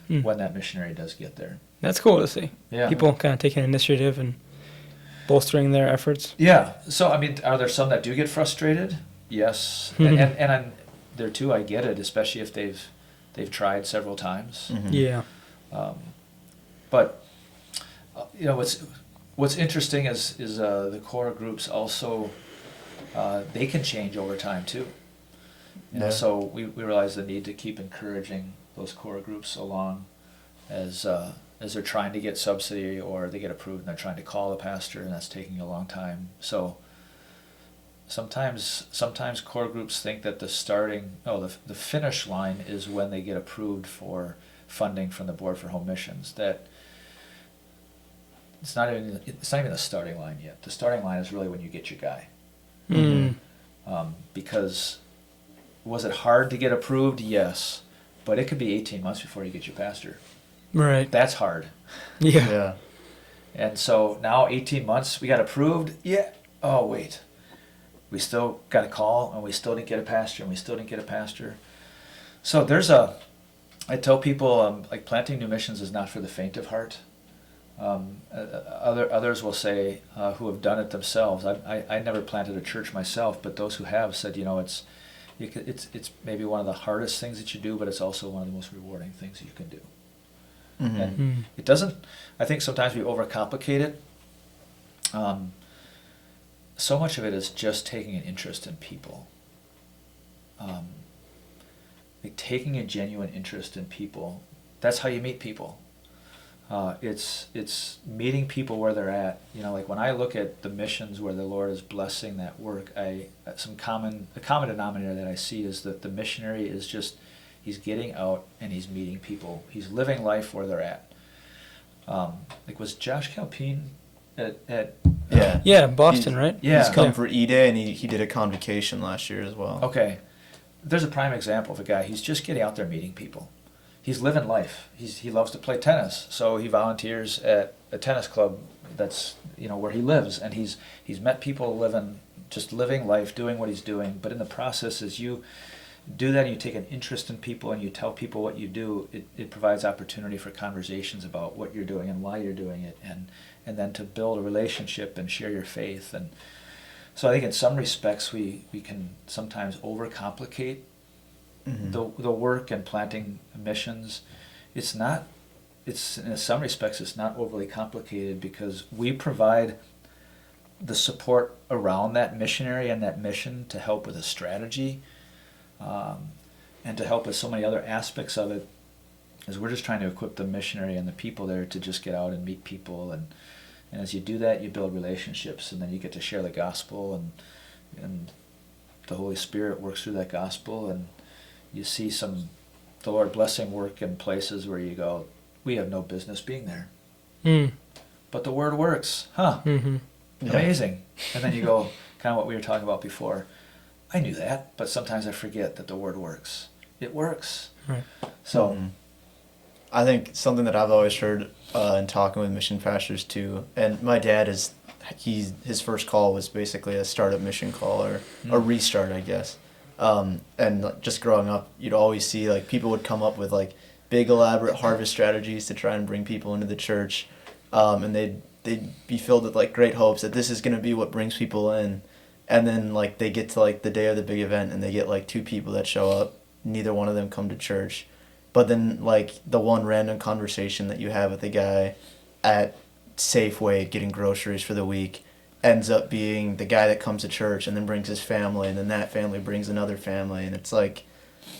S4: when that missionary does get there.
S3: That's cool to see.
S4: Yeah.
S3: People kind of taking initiative and bolstering their efforts.
S4: Yeah. So, I mean, are there some that do get frustrated? Yes. And there too, I get it, especially if they've tried several times.
S3: Yeah.
S4: But what's interesting is the core groups also they can change over time too. So we realize the need to keep encouraging those core groups along as they're trying to get subsidy or they get approved and they're trying to call the pastor and that's taking a long time. So sometimes core groups think that the finish line is when they get approved for funding from the Board for Home Missions. That it's not even the starting line yet. The starting line is really when you get your guy. Because was it hard to get approved? Yes, but it could be 18 months before you get your pastor.
S3: Right.
S4: That's hard.
S3: Yeah.
S4: And so now 18 months, we got approved. Yeah. Oh, wait. We still got a call, and we still didn't get a pastor, So I tell people, like, planting new missions is not for the faint of heart. Others will say, who have done it themselves. I never planted a church myself, but those who have said, it's maybe one of the hardest things that you do, but it's also one of the most rewarding things you can do. And it doesn't, I think sometimes we overcomplicate it. So much of it is just taking an interest in people. Like taking a genuine interest in people. That's how you meet people. It's meeting people where they're at. Like when I look at the missions where the Lord is blessing that work, a common denominator that I see is that the missionary is just, he's getting out and he's meeting people. He's living life where they're at. Like was Josh Calpine at
S3: Yeah, Boston, right?
S2: He's come for E-Day and he did a convocation last year as well.
S4: Okay. There's a prime example of a guy. He's just getting out there meeting people. He's living life. He loves to play tennis, so he volunteers at a tennis club that's where he lives, and he's met people living life, doing what he's doing. But in the process, as you do that, and you take an interest in people, and you tell people what you do, it provides opportunity for conversations about what you're doing and why you're doing it, and then to build a relationship and share your faith. And so I think in some respects we can sometimes overcomplicate the work and planting missions. In some respects it's not overly complicated because we provide the support around that missionary and that mission to help with a strategy and to help with so many other aspects of it, as we're just trying to equip the missionary and the people there to just get out and meet people, and as you do that you build relationships, and then you get to share the gospel, and the Holy Spirit works through that gospel, and you see the Lord blessing work in places where you go, we have no business being there. But the word works. Amazing. And then you go, kind of what we were talking about before. I knew that, but sometimes I forget that the word works. It works.
S3: Right.
S2: So I think something that I've always heard in talking with mission pastors too, and my dad his first call was basically a startup mission call or a restart, I guess. And just growing up, you'd always see like people would come up with like big elaborate harvest strategies to try and bring people into the church, and they'd be filled with like great hopes that this is going to be what brings people in, and then like they get to like the day of the big event and they get like 2 people that show up, neither one of them come to church, but then like the one random conversation that you have with the guy at Safeway getting groceries for the week ends up being the guy that comes to church and then brings his family, and then that family brings another family, and it's like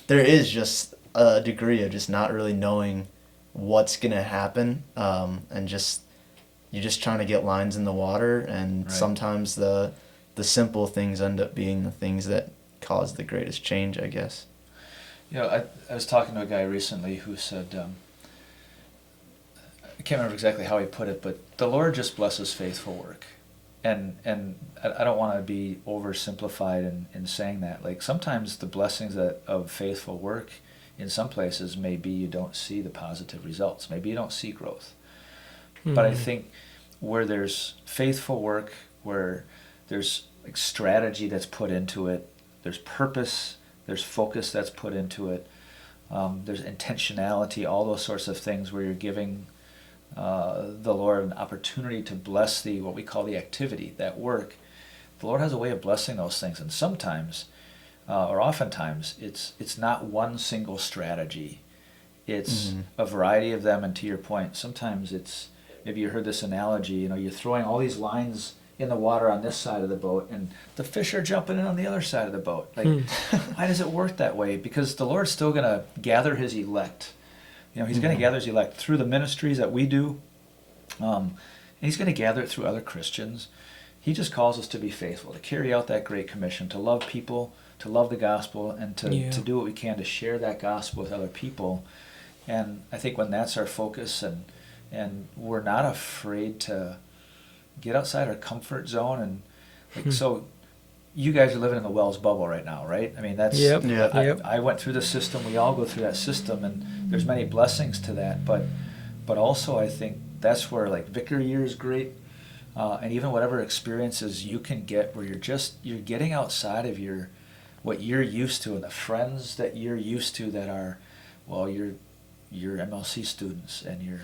S2: there is just a degree of just not really knowing what's gonna happen, and you're just trying to get lines in the water, and sometimes the simple things end up being the things that cause the greatest change, I guess.
S4: I was talking to a guy recently who said, I can't remember exactly how he put it, but the Lord just blesses faithful work. And I don't want to be oversimplified in saying that. Like sometimes the blessings of faithful work in some places may be you don't see the positive results. Maybe you don't see growth. But I think where there's faithful work, where there's like strategy that's put into it, there's purpose, there's focus that's put into it, there's intentionality, all those sorts of things where you're giving the Lord an opportunity to bless what we call the activity, that work. The Lord has a way of blessing those things, and sometimes, or oftentimes, it's not one single strategy. It's a variety of them, and to your point, sometimes it's maybe you heard this analogy, you're throwing all these lines in the water on this side of the boat, and the fish are jumping in on the other side of the boat. Like, why does it work that way? Because the Lord's still going to gather his elect. He's going to gather his elect through the ministries that we do, and he's going to gather it through other Christians. He just calls us to be faithful, to carry out that great commission, to love people, to love the gospel, and to do what we can to share that gospel with other people. And I think when that's our focus, and we're not afraid to get outside our comfort zone, and so you guys are living in the Wells bubble right now, right? I mean, that's I went through the system. We all go through that system, and there's many blessings to that. But also, I think that's where like Vicar Year is great, and even whatever experiences you can get where you're getting outside of what you're used to, and the friends that you're used to that are, well, your MLC students, and you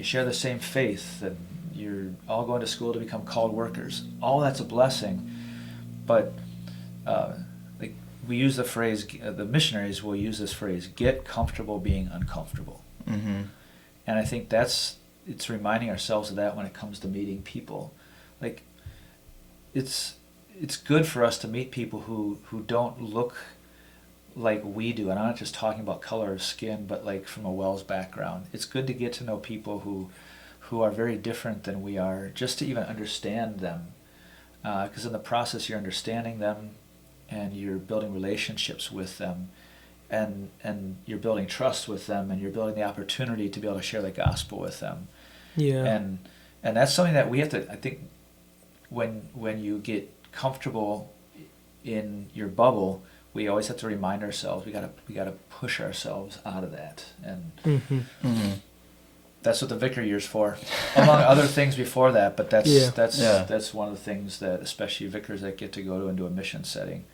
S4: share the same faith, and you're all going to school to become called workers. All that's a blessing, but like we use the phrase, the missionaries will use this phrase, get comfortable being uncomfortable.
S2: Mm-hmm.
S4: And I think it's reminding ourselves of that when it comes to meeting people. Like, it's good for us to meet people who don't look like we do, and I'm not just talking about color of skin, but like from a Wells background. It's good to get to know people who are very different than we are, just to even understand them, because in the process you're understanding them, and you're building relationships with them, and you're building trust with them, and you're building the opportunity to be able to share the gospel with them. And that's something that we have to, I think, when you get comfortable in your bubble, we always have to remind ourselves we gotta push ourselves out of that, and that's what the Vicar Year's for, among other things before that. But that's one of the things that, especially vicars that get to go into a mission setting,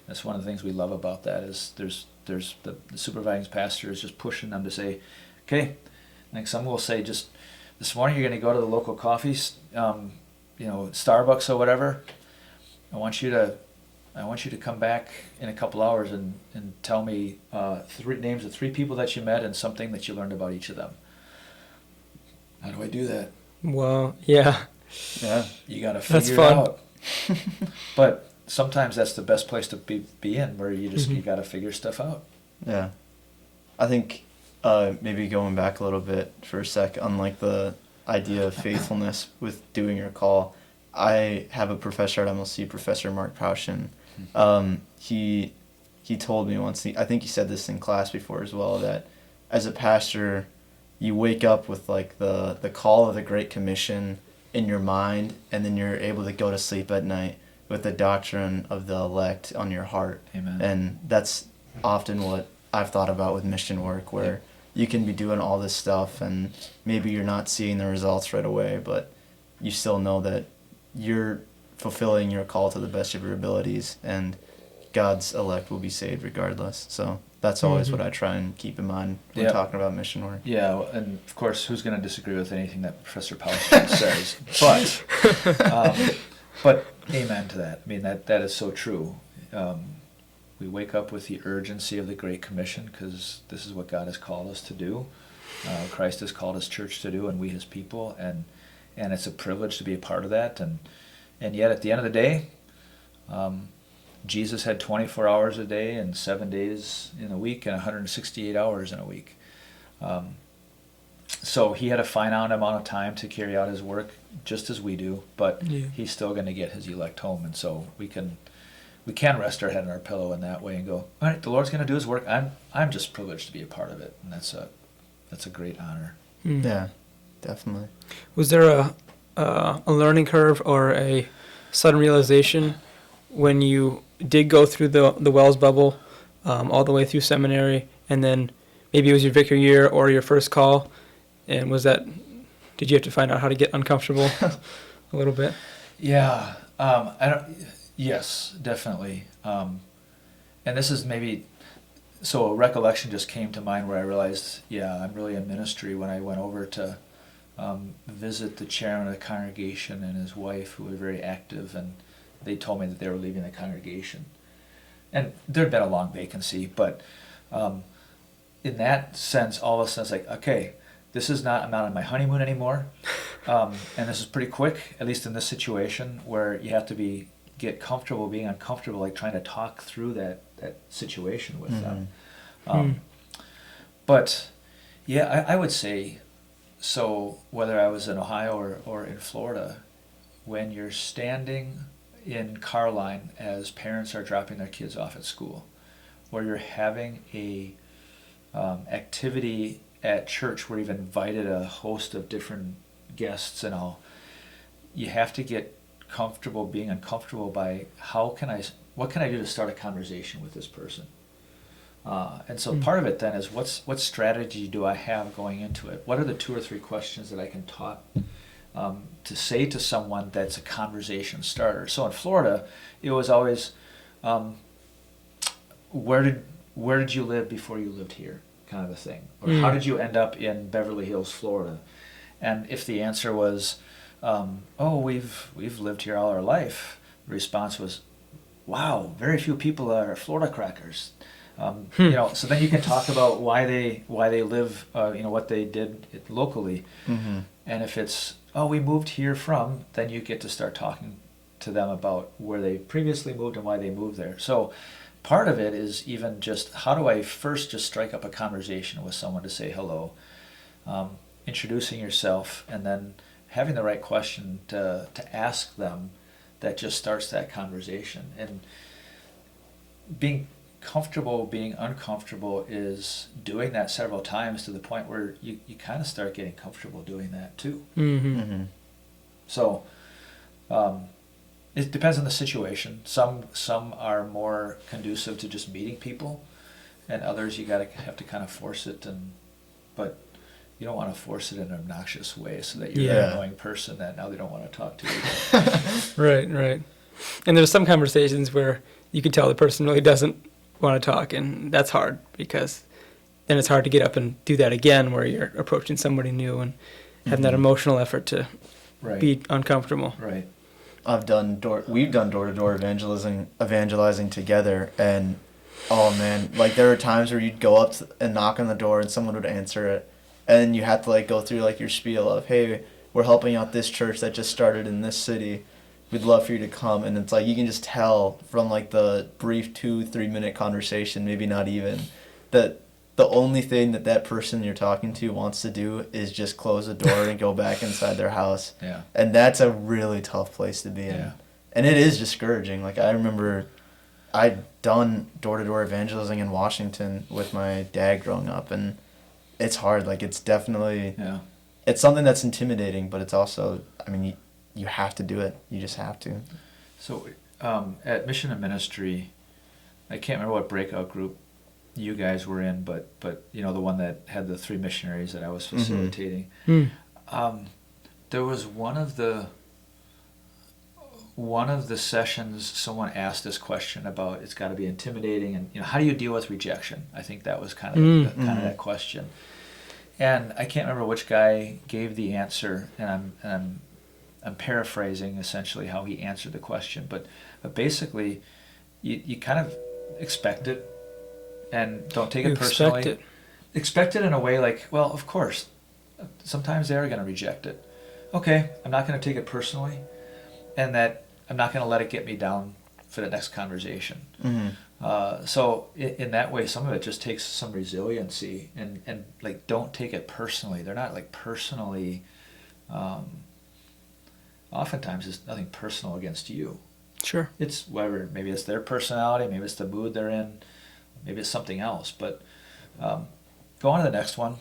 S4: that's one of the things we love about that, is there's the supervising pastor is just pushing them to say, okay, like some will say, just this morning you're going to go to the local coffee, Starbucks or whatever. I want you to come back in a couple hours and tell me names of 3 people that you met and something that you learned about each of them. How do I do that?
S3: Well, yeah.
S4: You got to figure it out. But sometimes that's the best place to be in, where you got to figure stuff out.
S2: Yeah. I think maybe going back a little bit for a sec on like the idea of faithfulness with doing your call. I have a professor at MLC, Professor Mark Paushin. He told me once, I think he said this in class before as well, that as a pastor, you wake up with like the call of the Great Commission in your mind, and then you're able to go to sleep at night with the doctrine of the elect on your heart.
S4: Amen.
S2: And that's often what I've thought about with mission work, where you can be doing all this stuff and maybe you're not seeing the results right away, but you still know that you're fulfilling your call to the best of your abilities, and God's elect will be saved regardless. So that's always what I try and keep in mind when talking about mission work.
S4: Yeah, and of course, who's going to disagree with anything that Professor Paushin says? But amen to that. I mean, that is so true. We wake up with the urgency of the Great Commission, because this is what God has called us to do. Christ has called His church to do, and we His people, and it's a privilege to be a part of that. And yet, at the end of the day, Jesus had 24 hours a day and 7 days in a week and 168 hours in a week. So He had a finite amount of time to carry out His work, just as we do, but He's still going to get His elect home. And so we can rest our head on our pillow in that way and go, all right, the Lord's going to do His work. I'm just privileged to be a part of it, and that's a great honor.
S2: Yeah, definitely.
S3: Was there a learning curve or a sudden realization when you did go through the Wells bubble, all the way through seminary, and then maybe it was your Vicar Year or your first call, and did you have to find out how to get uncomfortable a little bit?
S4: Yeah, yes, definitely. And this is so a recollection just came to mind where I realized, I'm really in ministry, when I went over to visit the chairman of the congregation and his wife, who were very active, and they told me that they were leaving the congregation. And there'd been a long vacancy, but in that sense, all of a sudden it's like, okay, this is not, I'm not on my honeymoon anymore. And this is pretty quick, at least in this situation, where you have to get comfortable being uncomfortable, like trying to talk through that situation with them. But yeah, I would say, so whether I was in Ohio or in Florida, when you're standing in car line as parents are dropping their kids off at school, or you're having a activity at church where you've invited a host of different guests and all, you have to get comfortable being uncomfortable by what can I do to start a conversation with this person? And so part of it then is what strategy do I have going into it? What are the 2 or 3 questions that I can talk to say to someone that's a conversation starter? So in Florida, it was always, where did you live before you lived here, kind of a thing, or how did you end up in Beverly Hills, Florida? And if the answer was, oh, we've lived here all our life, the response was, wow, very few people are Florida crackers. You know, so then you can talk about why they live, you know, what they did locally. And if it's, oh, we moved here from, then you get to start talking to them about where they previously moved and why they moved there. So part of it is even just, how do I first just strike up a conversation with someone to say hello, introducing yourself, and then having the right question to ask them that just starts that conversation. And being comfortable being uncomfortable is doing that several times to the point where you kind of start getting comfortable doing that too. So it depends on the situation. Some are more conducive to just meeting people, and others you have to kind of force it, but you don't want to force it in an obnoxious way so that you're an annoying person that now they don't want to talk to you.
S3: Right. And there's some conversations where you can tell the person really doesn't want to talk, and that's hard, because then it's hard to get up and do that again where you're approaching somebody new and having that emotional effort to be uncomfortable.
S4: Right.
S2: We've done door-to-door evangelizing together, and oh man, like there were times where you'd go up and knock on the door and someone would answer it, and you had to like go through like your spiel of, hey, we're helping out this church that just started in this city. We'd love for you to come. And it's like you can just tell from like the brief 2-3 minute conversation, maybe not even, that the only thing that person you're talking to wants to do is just close the door and go back inside their house.
S4: Yeah.
S2: And that's a really tough place to be in.
S4: Yeah.
S2: And it is discouraging. Like I remember I'd done door-to-door evangelizing in Washington with my dad growing up, and it's hard. Like it's definitely, it's something that's intimidating, but it's also, I mean, you have to do it. You just have to.
S4: So at Mission and Ministry, I can't remember what breakout group you guys were in, but you know, the one that had the 3 missionaries that I was facilitating. There was one of the sessions someone asked this question about, it's got to be intimidating, and you know, how do you deal with rejection? I think that was kind of that question. And I can't remember which guy gave the answer, and I'm paraphrasing essentially how he answered the question, but basically you kind of expect it and don't take it personally. Expect it in a way like, well, of course, sometimes they are going to reject it. Okay, I'm not going to take it personally, and that I'm not going to let it get me down for the next conversation. So in that way, some of it just takes some resiliency, and like, don't take it personally. They're not like personally, oftentimes it's nothing personal against you.
S3: Sure.
S4: It's whatever, maybe it's their personality, maybe it's the mood they're in, maybe it's something else, but go on to the next one.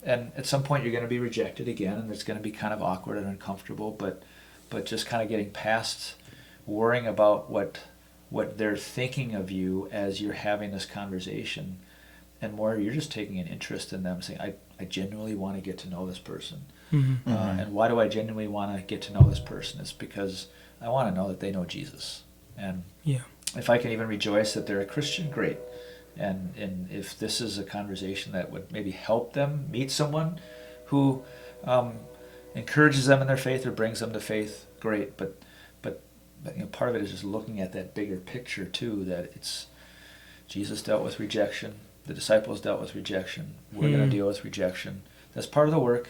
S4: And at some point you're going to be rejected again, and it's going to be kind of awkward and uncomfortable, but just kind of getting past worrying about what they're thinking of you as you're having this conversation, and more you're just taking an interest in them, saying, I genuinely want to get to know this person. And why do I genuinely want to get to know this person? It's because I want to know that they know Jesus. And if I can even rejoice that they're a Christian, great. And if this is a conversation that would maybe help them meet someone who encourages them in their faith or brings them to faith, great. But you know, part of it is just looking at that bigger picture too, that it's Jesus dealt with rejection, the disciples dealt with rejection, we're going to deal with rejection. That's part of the work.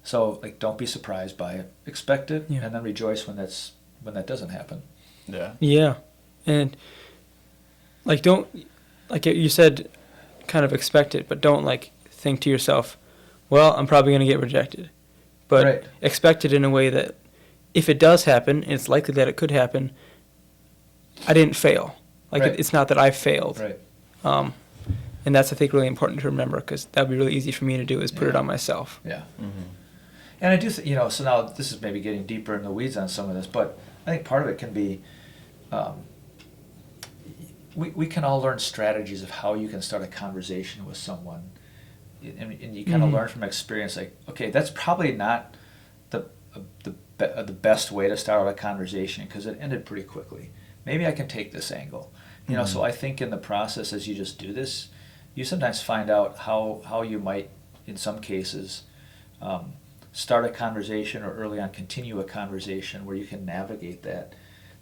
S4: So like, don't be surprised by it. Expect it,
S3: Yeah.
S4: and then rejoice when that doesn't happen.
S2: Yeah.
S3: Yeah, and like don't, like you said, kind of expect it, but don't like think to yourself, well, I'm probably going to get rejected. But
S4: Right.
S3: expect it in a way that if it does happen, and it's likely that it could happen, I didn't fail. Like
S4: Right.
S3: it's not that I failed.
S4: Right.
S3: And that's, I think, really important to remember, because that would be really easy for me to do, is put it
S4: Yeah.
S3: on myself.
S4: Yeah.
S2: Mm-hmm.
S4: And I do, so now this is maybe getting deeper in the weeds on some of this, but I think part of it can be, we can all learn strategies of how you can start a conversation with someone, and you kind of
S3: Mhm.
S4: learn from experience. Like, okay, that's probably not the best way to start a conversation because it ended pretty quickly. Maybe I can take this angle, So I think in the process, as you just do this, you sometimes find out how you might, in some cases, start a conversation or early on continue a conversation where you can navigate that.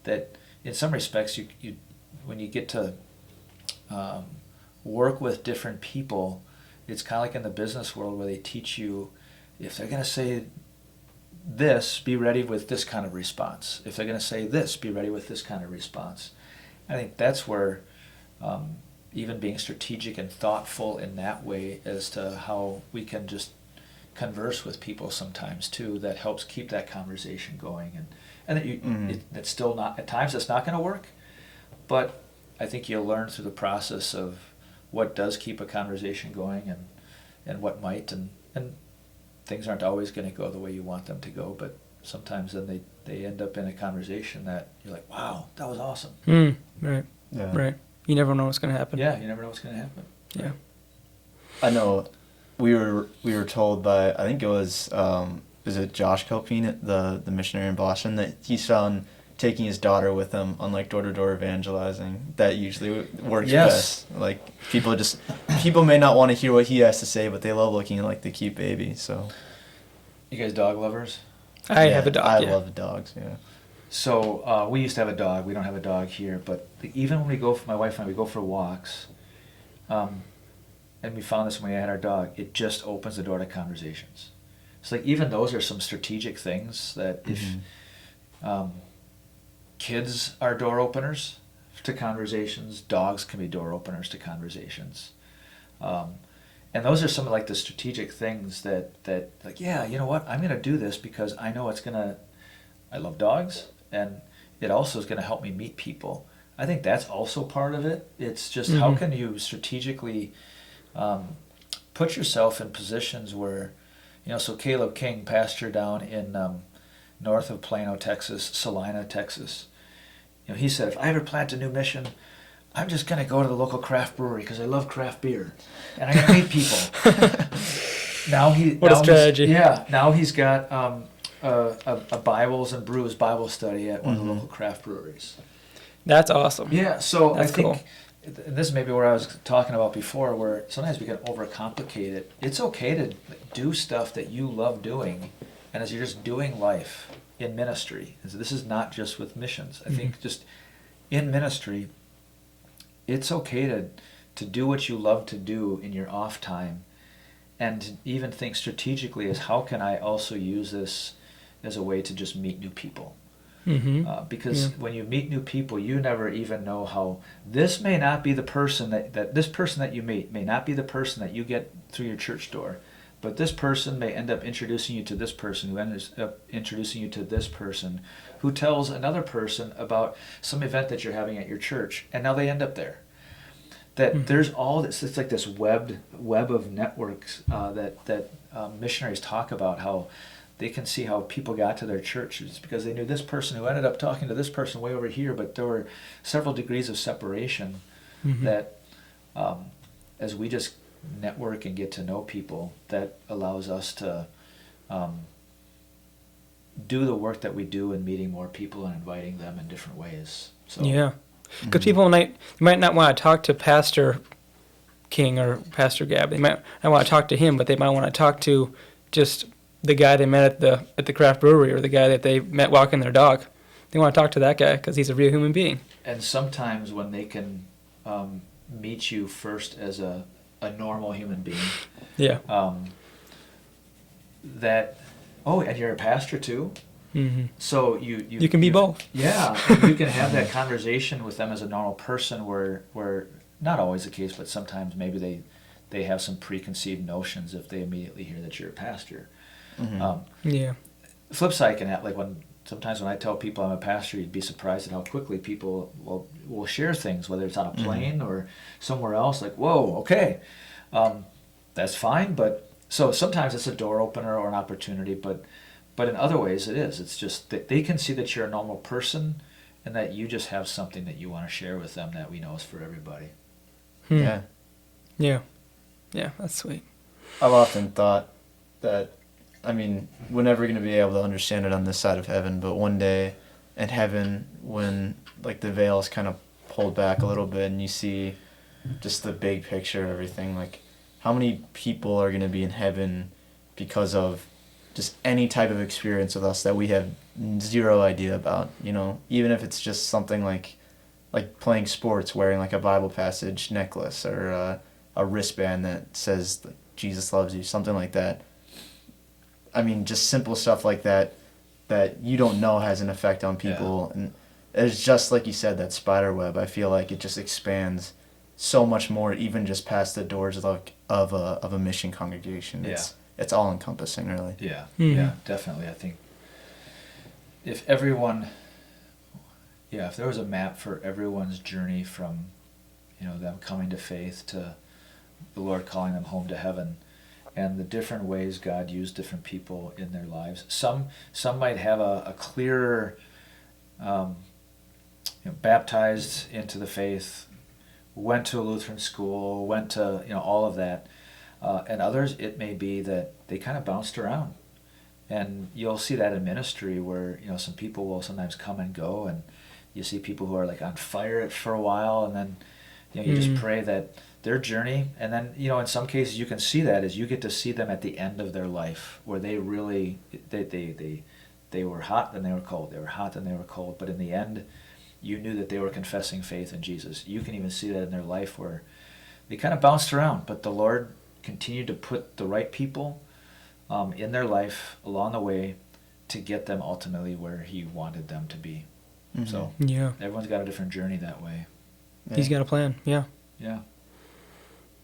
S4: That in some respects, you when you get to work with different people, it's kind of like in the business world where they teach you, if they're going to say this, be ready with this kind of response. If they're going to say this, be ready with this kind of response. I think that's where even being strategic and thoughtful in that way as to how we can just converse with people sometimes too, that helps keep that conversation going. And that it's still not, at times it's not going to work, but I think you'll learn through the process of what does keep a conversation going and what might, and things aren't always going to go the way you want them to go, but sometimes then they end up in a conversation that you're like, wow, that was awesome.
S3: Right.
S2: Yeah.
S3: Right. You never know what's going to happen.
S4: Yeah, you never know what's going to happen.
S3: Yeah.
S2: I know we were told by, I think it was is it Josh Copine, the missionary in Boston, that he's found taking his daughter with him on like door-to-door evangelizing, that usually works
S4: Yes.
S2: best. Like people may not want to hear what he has to say, but they love looking at like the cute baby. So
S4: You guys dog lovers?
S3: I
S2: yeah,
S3: have a dog.
S2: I
S3: yeah.
S2: love dogs. Yeah.
S4: So we used to have a dog. We don't have a dog here, but even when we go, my wife and I, we go for walks, and we found this when we had our dog, it just opens the door to conversations. So like even those are some strategic things that if kids are door openers to conversations, dogs can be door openers to conversations. And those are some of like the strategic things that like, yeah, you know what, I'm going to do this because I know I love dogs, and it also is going to help me meet people. I think that's also part of it. It's just how can you strategically put yourself in positions where, so Caleb King, pastor down in north of Plano, Texas, Salina, Texas, he said, if I ever plant a new mission, I'm just going to go to the local craft brewery because I love craft beer, and I'm going to meet people. What
S3: a strategy.
S4: Now he's got a Bibles and Brews Bible study at one of the local craft breweries.
S3: That's awesome.
S4: Yeah, so
S3: That's
S4: I think,
S3: cool.
S4: and this is maybe where I was talking about before, where sometimes we can overcomplicate it. It's okay to do stuff that you love doing, and as you're just doing life in ministry. And so this is not just with missions. I think just in ministry, it's okay to do what you love to do in your off time, and to even think strategically as how can I also use this as a way to just meet new people. Because when you meet new people, you never even know how this may not be the person that this person that you meet may not be the person that you get through your church door, but this person may end up introducing you to this person, who ends up introducing you to this person, who tells another person about some event that you're having at your church, and now they end up there. That there's all this, it's like this web of networks that missionaries talk about, how they can see how people got to their churches because they knew this person who ended up talking to this person way over here, but there were several degrees of separation that as we just network and get to know people, that allows us to do the work that we do in meeting more people and inviting them in different ways. So
S3: Yeah. Because people might not want to talk to Pastor King or Pastor Gabb. They might not want to talk to him, but they might want to talk to just the guy they met at the craft brewery, or the guy that they met walking their dog. They want to talk to that guy because he's a real human being.
S4: And sometimes when they can meet you first as a normal human being,
S3: Yeah.
S4: that, oh, and you're a pastor too?
S3: Mm-hmm.
S4: So
S3: You can be both.
S4: Yeah, and you can have that conversation with them as a normal person where not always the case, but sometimes maybe they have some preconceived notions if they immediately hear that you're a pastor.
S2: Mhm.
S3: Yeah.
S4: Flip side can have, like sometimes when I tell people I'm a pastor, you'd be surprised at how quickly people will share things, whether it's on a plane or somewhere else, like, whoa, okay, that's fine, but so sometimes it's a door opener or an opportunity, but in other ways it is. It's just that they can see that you're a normal person and that you just have something that you want to share with them that we know is for everybody.
S2: Yeah.
S3: Yeah. Yeah, that's sweet.
S2: I've often thought that, I mean, we're never going to be able to understand it on this side of heaven, but one day in heaven, when like the veil is kind of pulled back a little bit and you see just the big picture of everything, like how many people are going to be in heaven because of just any type of experience with us that we have zero idea about, you know, even if it's just something like playing sports, wearing like a Bible passage necklace or a wristband that says like, Jesus loves you, something like that. I mean, just simple stuff like that you don't know has an effect on people. Yeah. And it's just like you said, that spider web. I feel like it just expands so much more, even just past the doors of a mission congregation.
S4: Yeah.
S2: It's all encompassing, really.
S4: Yeah,
S3: Mm-hmm.
S4: yeah, definitely. I think if there was a map for everyone's journey from, them coming to faith to the Lord calling them home to heaven, and the different ways God used different people in their lives. Some might have a clearer, baptized into the faith, went to a Lutheran school, went to all of that, and others it may be that they kind of bounced around, and you'll see that in ministry where some people will sometimes come and go, and you see people who are like on fire for a while, and then you just pray that their journey, and then in some cases you can see that as you get to see them at the end of their life, where they really they were hot then they were cold, they were hot then they were cold, but in the end you knew that they were confessing faith in Jesus. You can even see that in their life where they kind of bounced around, but the Lord continued to put the right people in their life along the way to get them ultimately where He wanted them to be. Mm-hmm. So everyone's got a different journey that way.
S3: Yeah. He's got a plan. Yeah.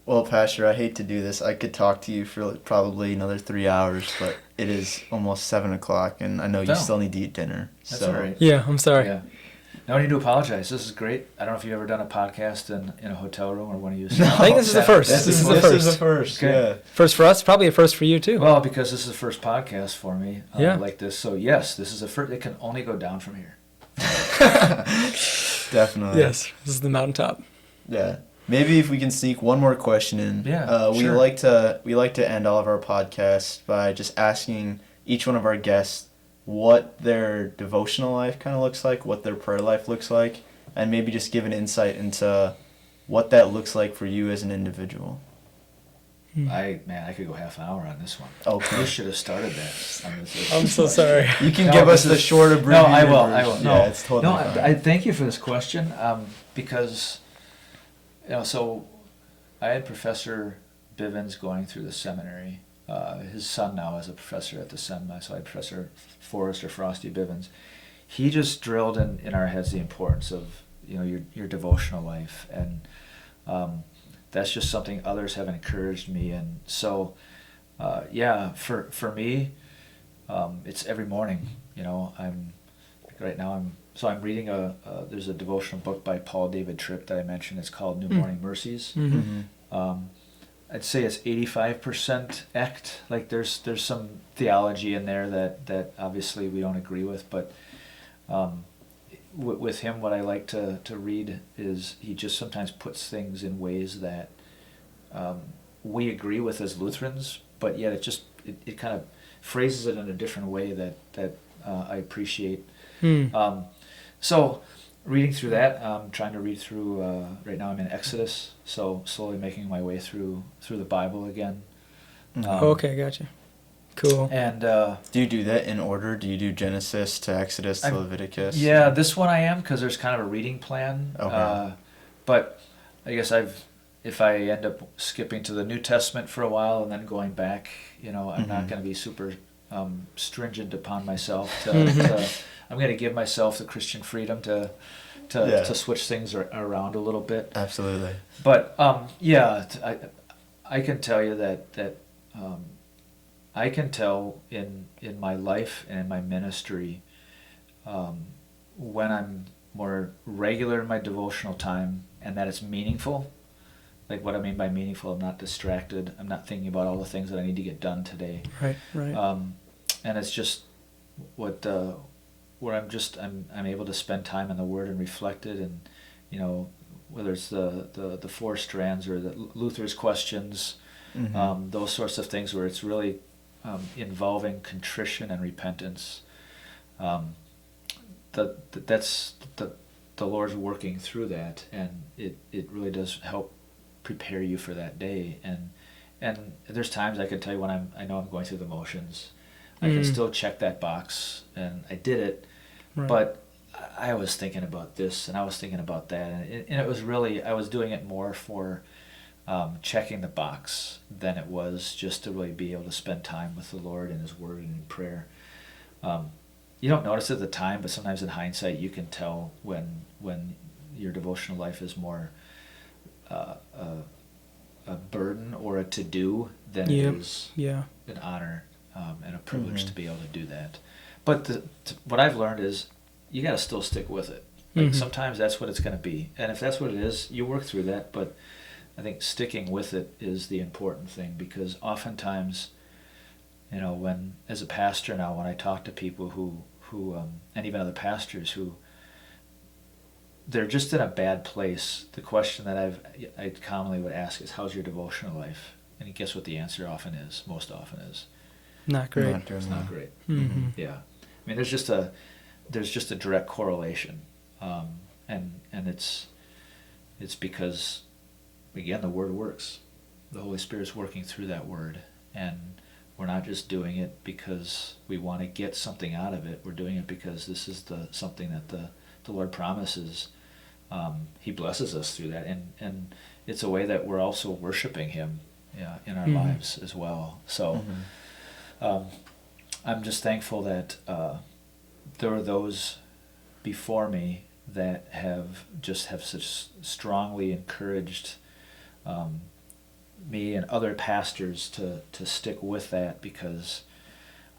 S2: Well, Pastor, I hate to do this. I could talk to you for probably another 3 hours, but it is almost 7 o'clock, and I know you still need to eat dinner.
S4: That's all right.
S3: Yeah, I'm sorry.
S4: Yeah. No need to apologize. This is great. I don't know if you've ever done a podcast in a hotel room or one of you.
S3: No, I think this is the first. This is the
S2: first.
S4: Okay.
S2: Yeah.
S3: First for us, probably a first for you too.
S4: Well, because this is the first podcast for me like this. So yes, this is the first. It can only go down from here.
S2: Definitely.
S3: Yes, this is the mountaintop.
S2: Yeah. Maybe if we can sneak one more question in.
S4: Yeah.
S2: We
S4: sure.
S2: like to end all of our podcasts by just asking each one of our guests what their devotional life kind of looks like, what their prayer life looks like, and maybe just give an insight into what that looks like for you as an individual.
S4: I could go half an hour on this one.
S2: Okay.
S4: You should have started that.
S3: I'm so sorry.
S2: You can give us the short abbreviated
S4: I will.
S2: version.
S4: No,
S2: yeah, it's totally fine.
S4: I thank you for this question because, so I had Professor Bivens going through the seminary. His son now is a professor at the seminary, so I had Professor Forrest or Frosty Bivens. He just drilled in our heads the importance of your devotional life, and that's just something others have encouraged me in. So for me, it's every morning. I'm reading there's a devotional book by Paul David Tripp that I mentioned. It's called New Morning Mercies. Mm-hmm. I'd say it's 85% act. Like there's some theology in there that obviously we don't agree with, but with him, what I like to read is he just sometimes puts things in ways that we agree with as Lutherans, but yet it kind of phrases it in a different way that I appreciate. So reading through that, I'm trying to read through, right now I'm in Exodus, so slowly making my way through the Bible again.
S3: Okay, gotcha. Cool.
S4: And
S2: do you do that in order? Do you do Genesis to Exodus to Leviticus?
S4: Yeah, this one I am, because there's kind of a reading plan.
S2: Okay.
S4: But I guess if I end up skipping to the New Testament for a while and then going back, I'm not going to be super stringent upon myself. I'm going to give myself the Christian freedom to switch things around a little bit.
S2: Absolutely.
S4: But I can tell you that I can tell in my life and in my ministry when I'm more regular in my devotional time and that it's meaningful. Like what I mean by meaningful, I'm not distracted. I'm not thinking about all the things that I need to get done today.
S3: Right.
S4: And it's just where I'm able to spend time in the Word and reflect it, and whether it's the four strands or the Luther's questions, those sorts of things where it's really involving contrition and repentance. That's the Lord's working through that, and it really does help prepare you for that day. And there's times I can tell you when I know I'm going through the motions, I can still check that box and I did it, but I was thinking about this and I was thinking about that, and it was really, I was doing it more for checking the box than it was just to really be able to spend time with the Lord and His Word and in prayer. You don't notice it at the time, but sometimes in hindsight you can tell when your devotional life is more a burden or a to-do than it is an honor and a privilege to be able to do that. But what I've learned is you got to still stick with it. Like sometimes that's what it's going to be, and if that's what it is, you work through that. But I think sticking with it is the important thing, because oftentimes, when as a pastor now, when I talk to people who and even other pastors who they're just in a bad place, the question that I commonly would ask is, how's your devotional life? And guess what the answer most often is?
S3: Not great.
S4: It's not great. Yeah. I mean, there's just a direct correlation. And it's because, again, the Word works. The Holy Spirit's working through that Word. And we're not just doing it because we want to get something out of it. We're doing it because this is something that the Lord promises. He blesses us through that, and it's a way that we're also worshiping Him in our lives as well. So I'm just thankful that there are those before me that have such strongly encouraged me and other pastors to stick with that, because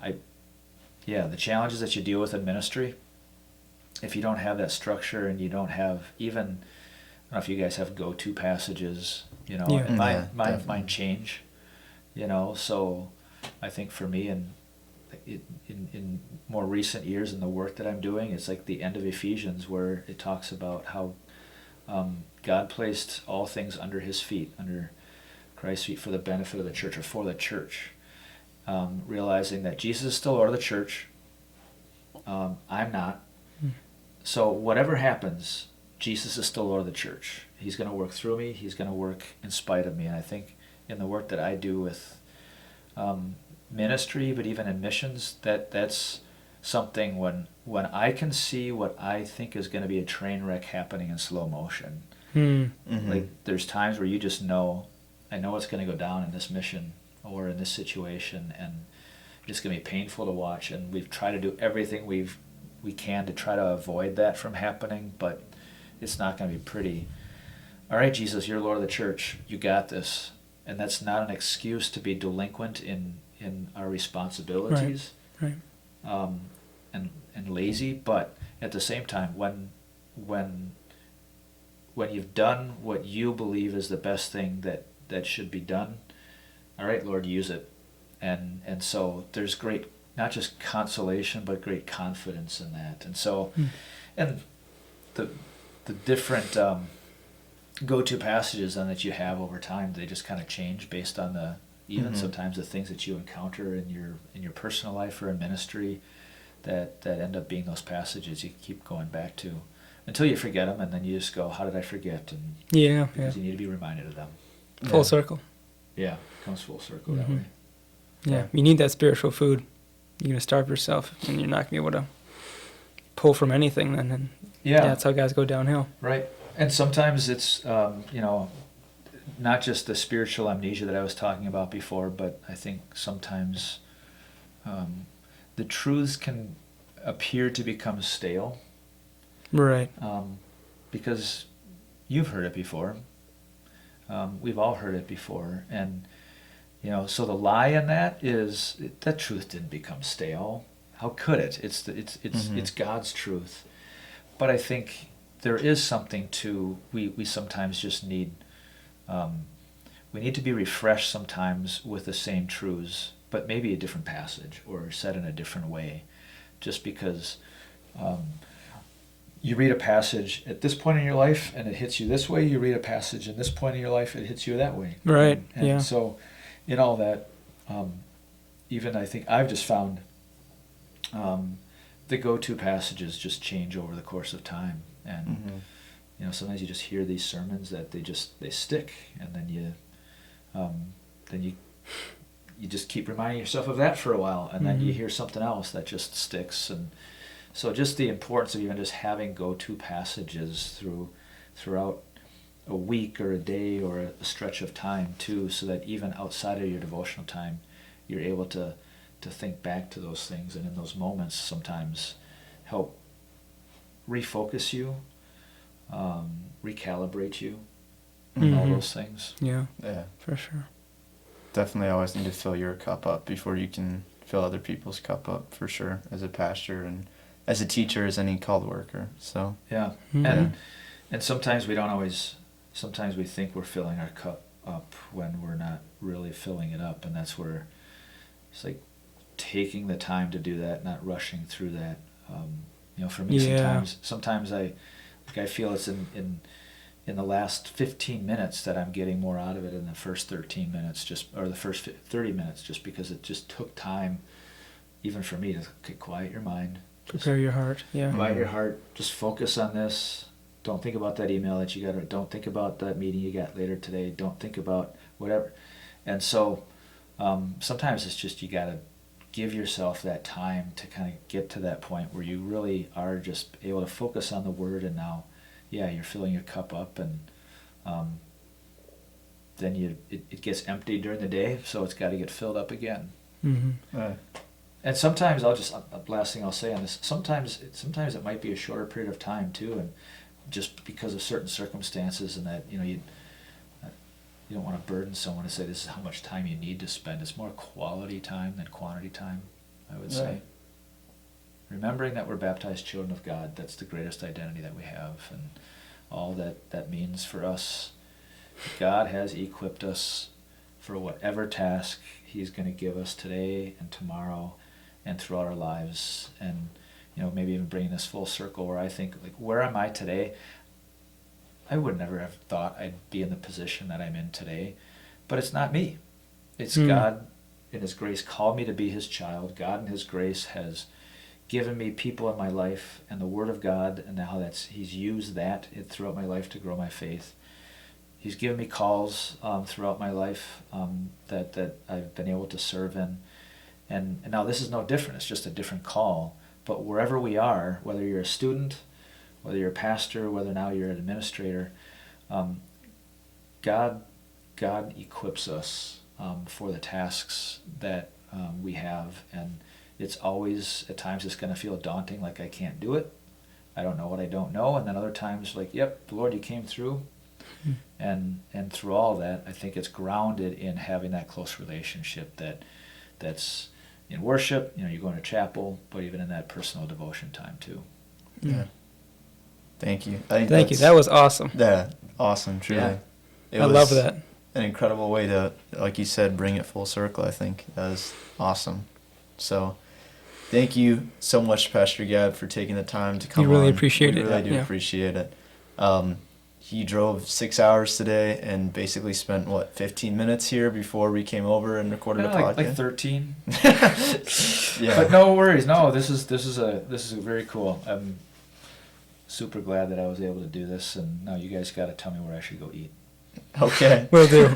S4: the challenges that you deal with in ministry, if you don't have that structure and you don't have even, I don't know if you guys have go-to passages, and mine change, so I think for me in more recent years in the work that I'm doing, it's like the end of Ephesians where it talks about how God placed all things under His feet, under Christ's feet, for the benefit of the church, or for the church, realizing that Jesus is still Lord of the church. I'm not. So whatever happens, Jesus is still Lord of the church. He's going to work through me. He's going to work in spite of me. And I think in the work that I do with ministry, but even in missions, that's something when I can see what I think is going to be a train wreck happening in slow motion. Like there's times where you just know, I know what's going to go down in this mission or in this situation, and it's going to be painful to watch. And we've tried to do everything we can to try to avoid that from happening, but it's not going to be pretty. All right, Jesus, you're Lord of the church. You got this. And that's not an excuse to be delinquent in our responsibilities,
S3: right.
S4: And lazy. But at the same time, when you've done what you believe is the best thing that should be done, all right, Lord, use it. And so there's great, not just consolation, but great confidence in that. And so, and the different go-to passages then that you have over time, they just kind of change based on even sometimes the things that you encounter in your personal life or in ministry that end up being those passages you keep going back to until you forget them, and then you just go, how did I forget? And because you need to be reminded of them.
S3: Full circle.
S4: Yeah, it comes full circle that way.
S3: Yeah, you need that spiritual food. You're going to starve yourself, and you're not going to be able to pull from anything then. And that's how guys go downhill.
S4: Right. And sometimes it's, not just the spiritual amnesia that I was talking about before, but I think sometimes the truths can appear to become stale.
S3: Right.
S4: Because you've heard it before. We've all heard it before. And, so the lie in that is that truth didn't become stale. How could it? It's God's truth. But I think there is something to, we sometimes just need, we need to be refreshed sometimes with the same truths, but maybe a different passage or said in a different way. Just because you read a passage at this point in your life and it hits you this way, you read a passage in this point in your life, it hits you that way.
S3: Right,
S4: And so in all that, even I think I've just found the go-to passages just change over the course of time. And, sometimes you just hear these sermons that they stick, and then you just keep reminding yourself of that for a while, and then you hear something else that just sticks. And so just the importance of even just having go-to passages throughout a week or a day or a stretch of time too, so that even outside of your devotional time, you're able to think back to those things, and in those moments sometimes help refocus you, recalibrate you, and all those things.
S3: Yeah,
S2: Yeah.
S3: for sure.
S2: Definitely always need to fill your cup up before you can fill other people's cup up, for sure, as a pastor and as a teacher, as any called worker. So
S4: Yeah.
S3: Mhm.
S4: And sometimes we don't always, sometimes we think we're filling our cup up when we're not really filling it up, and that's where it's like taking the time to do that, not rushing through that. For me,
S3: Yeah.
S4: sometimes I feel it's in the last 15 minutes that I'm getting more out of it than the first 13 minutes, or the first 30 minutes, just because it just took time, even for me, to quiet your mind.
S3: Prepare your heart. Yeah.
S4: Quiet your heart. Just focus on this. Don't think about that email that you got, or don't think about that meeting you got later today. Don't think about whatever. And so sometimes it's just you got to give yourself that time to kind of get to that point where you really are just able to focus on the Word, and now, you're filling your cup up, and then it gets empty during the day, so it's got to get filled up again. And sometimes last thing I'll say on this, sometimes it might be a shorter period of time too, and just because of certain circumstances, and that you don't want to burden someone to say this is how much time you need to spend. It's more quality time than quantity time, I would say. Remembering that we're baptized children of God, that's the greatest identity that we have, and all that means for us. God has equipped us for whatever task He's going to give us today and tomorrow and throughout our lives. And maybe even bringing this full circle, where I think, like, where am I today? I would never have thought I'd be in the position that I'm in today, but it's not me. It's God in His grace called me to be His child. God in His grace has given me people in my life and the Word of God, and how He's used that throughout my life to grow my faith. He's given me calls throughout my life that I've been able to serve in. And now this is no different. It's just a different call. But wherever we are, whether you're a student, whether you're a pastor, whether now you're an administrator, God equips us for the tasks that we have. And it's always, at times it's going to feel daunting, like I can't do it. I don't know what I don't know. And then other times, like, yep, Lord, you came through. And through all that, I think it's grounded in having that close relationship that's in worship. You're going to chapel, but even in that personal devotion time too.
S2: Yeah. Thank you.
S3: Thank you. That was awesome.
S2: Yeah, awesome, truly.
S3: Yeah. I love that.
S2: An incredible way to, like you said, bring it full circle, I think. That was awesome. So, thank you so much, Pastor Gabb, for taking the time to come on.
S3: We really appreciate it.
S2: We really do appreciate it. He drove 6 hours today and basically spent, 15 minutes here before we came over and recorded a podcast?
S4: Like 13.
S2: Yeah.
S4: But no worries. No, this is very cool. I'm super glad that I was able to do this, and now you guys got to tell me where I should go eat.
S2: Okay.
S3: Will do.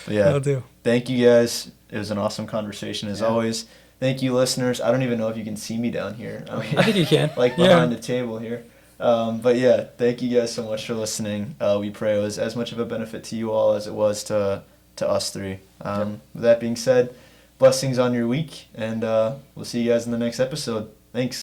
S2: Yeah.
S3: Will do.
S2: Thank you, guys. It was an awesome conversation, as always. Thank you, listeners. I don't even know if you can see me down here.
S3: I think you can.
S2: Behind the table here. But yeah, thank you guys so much for listening. We pray it was as much of a benefit to you all as it was to us three. With that being said, blessings on your week, and we'll see you guys in the next episode. Thanks.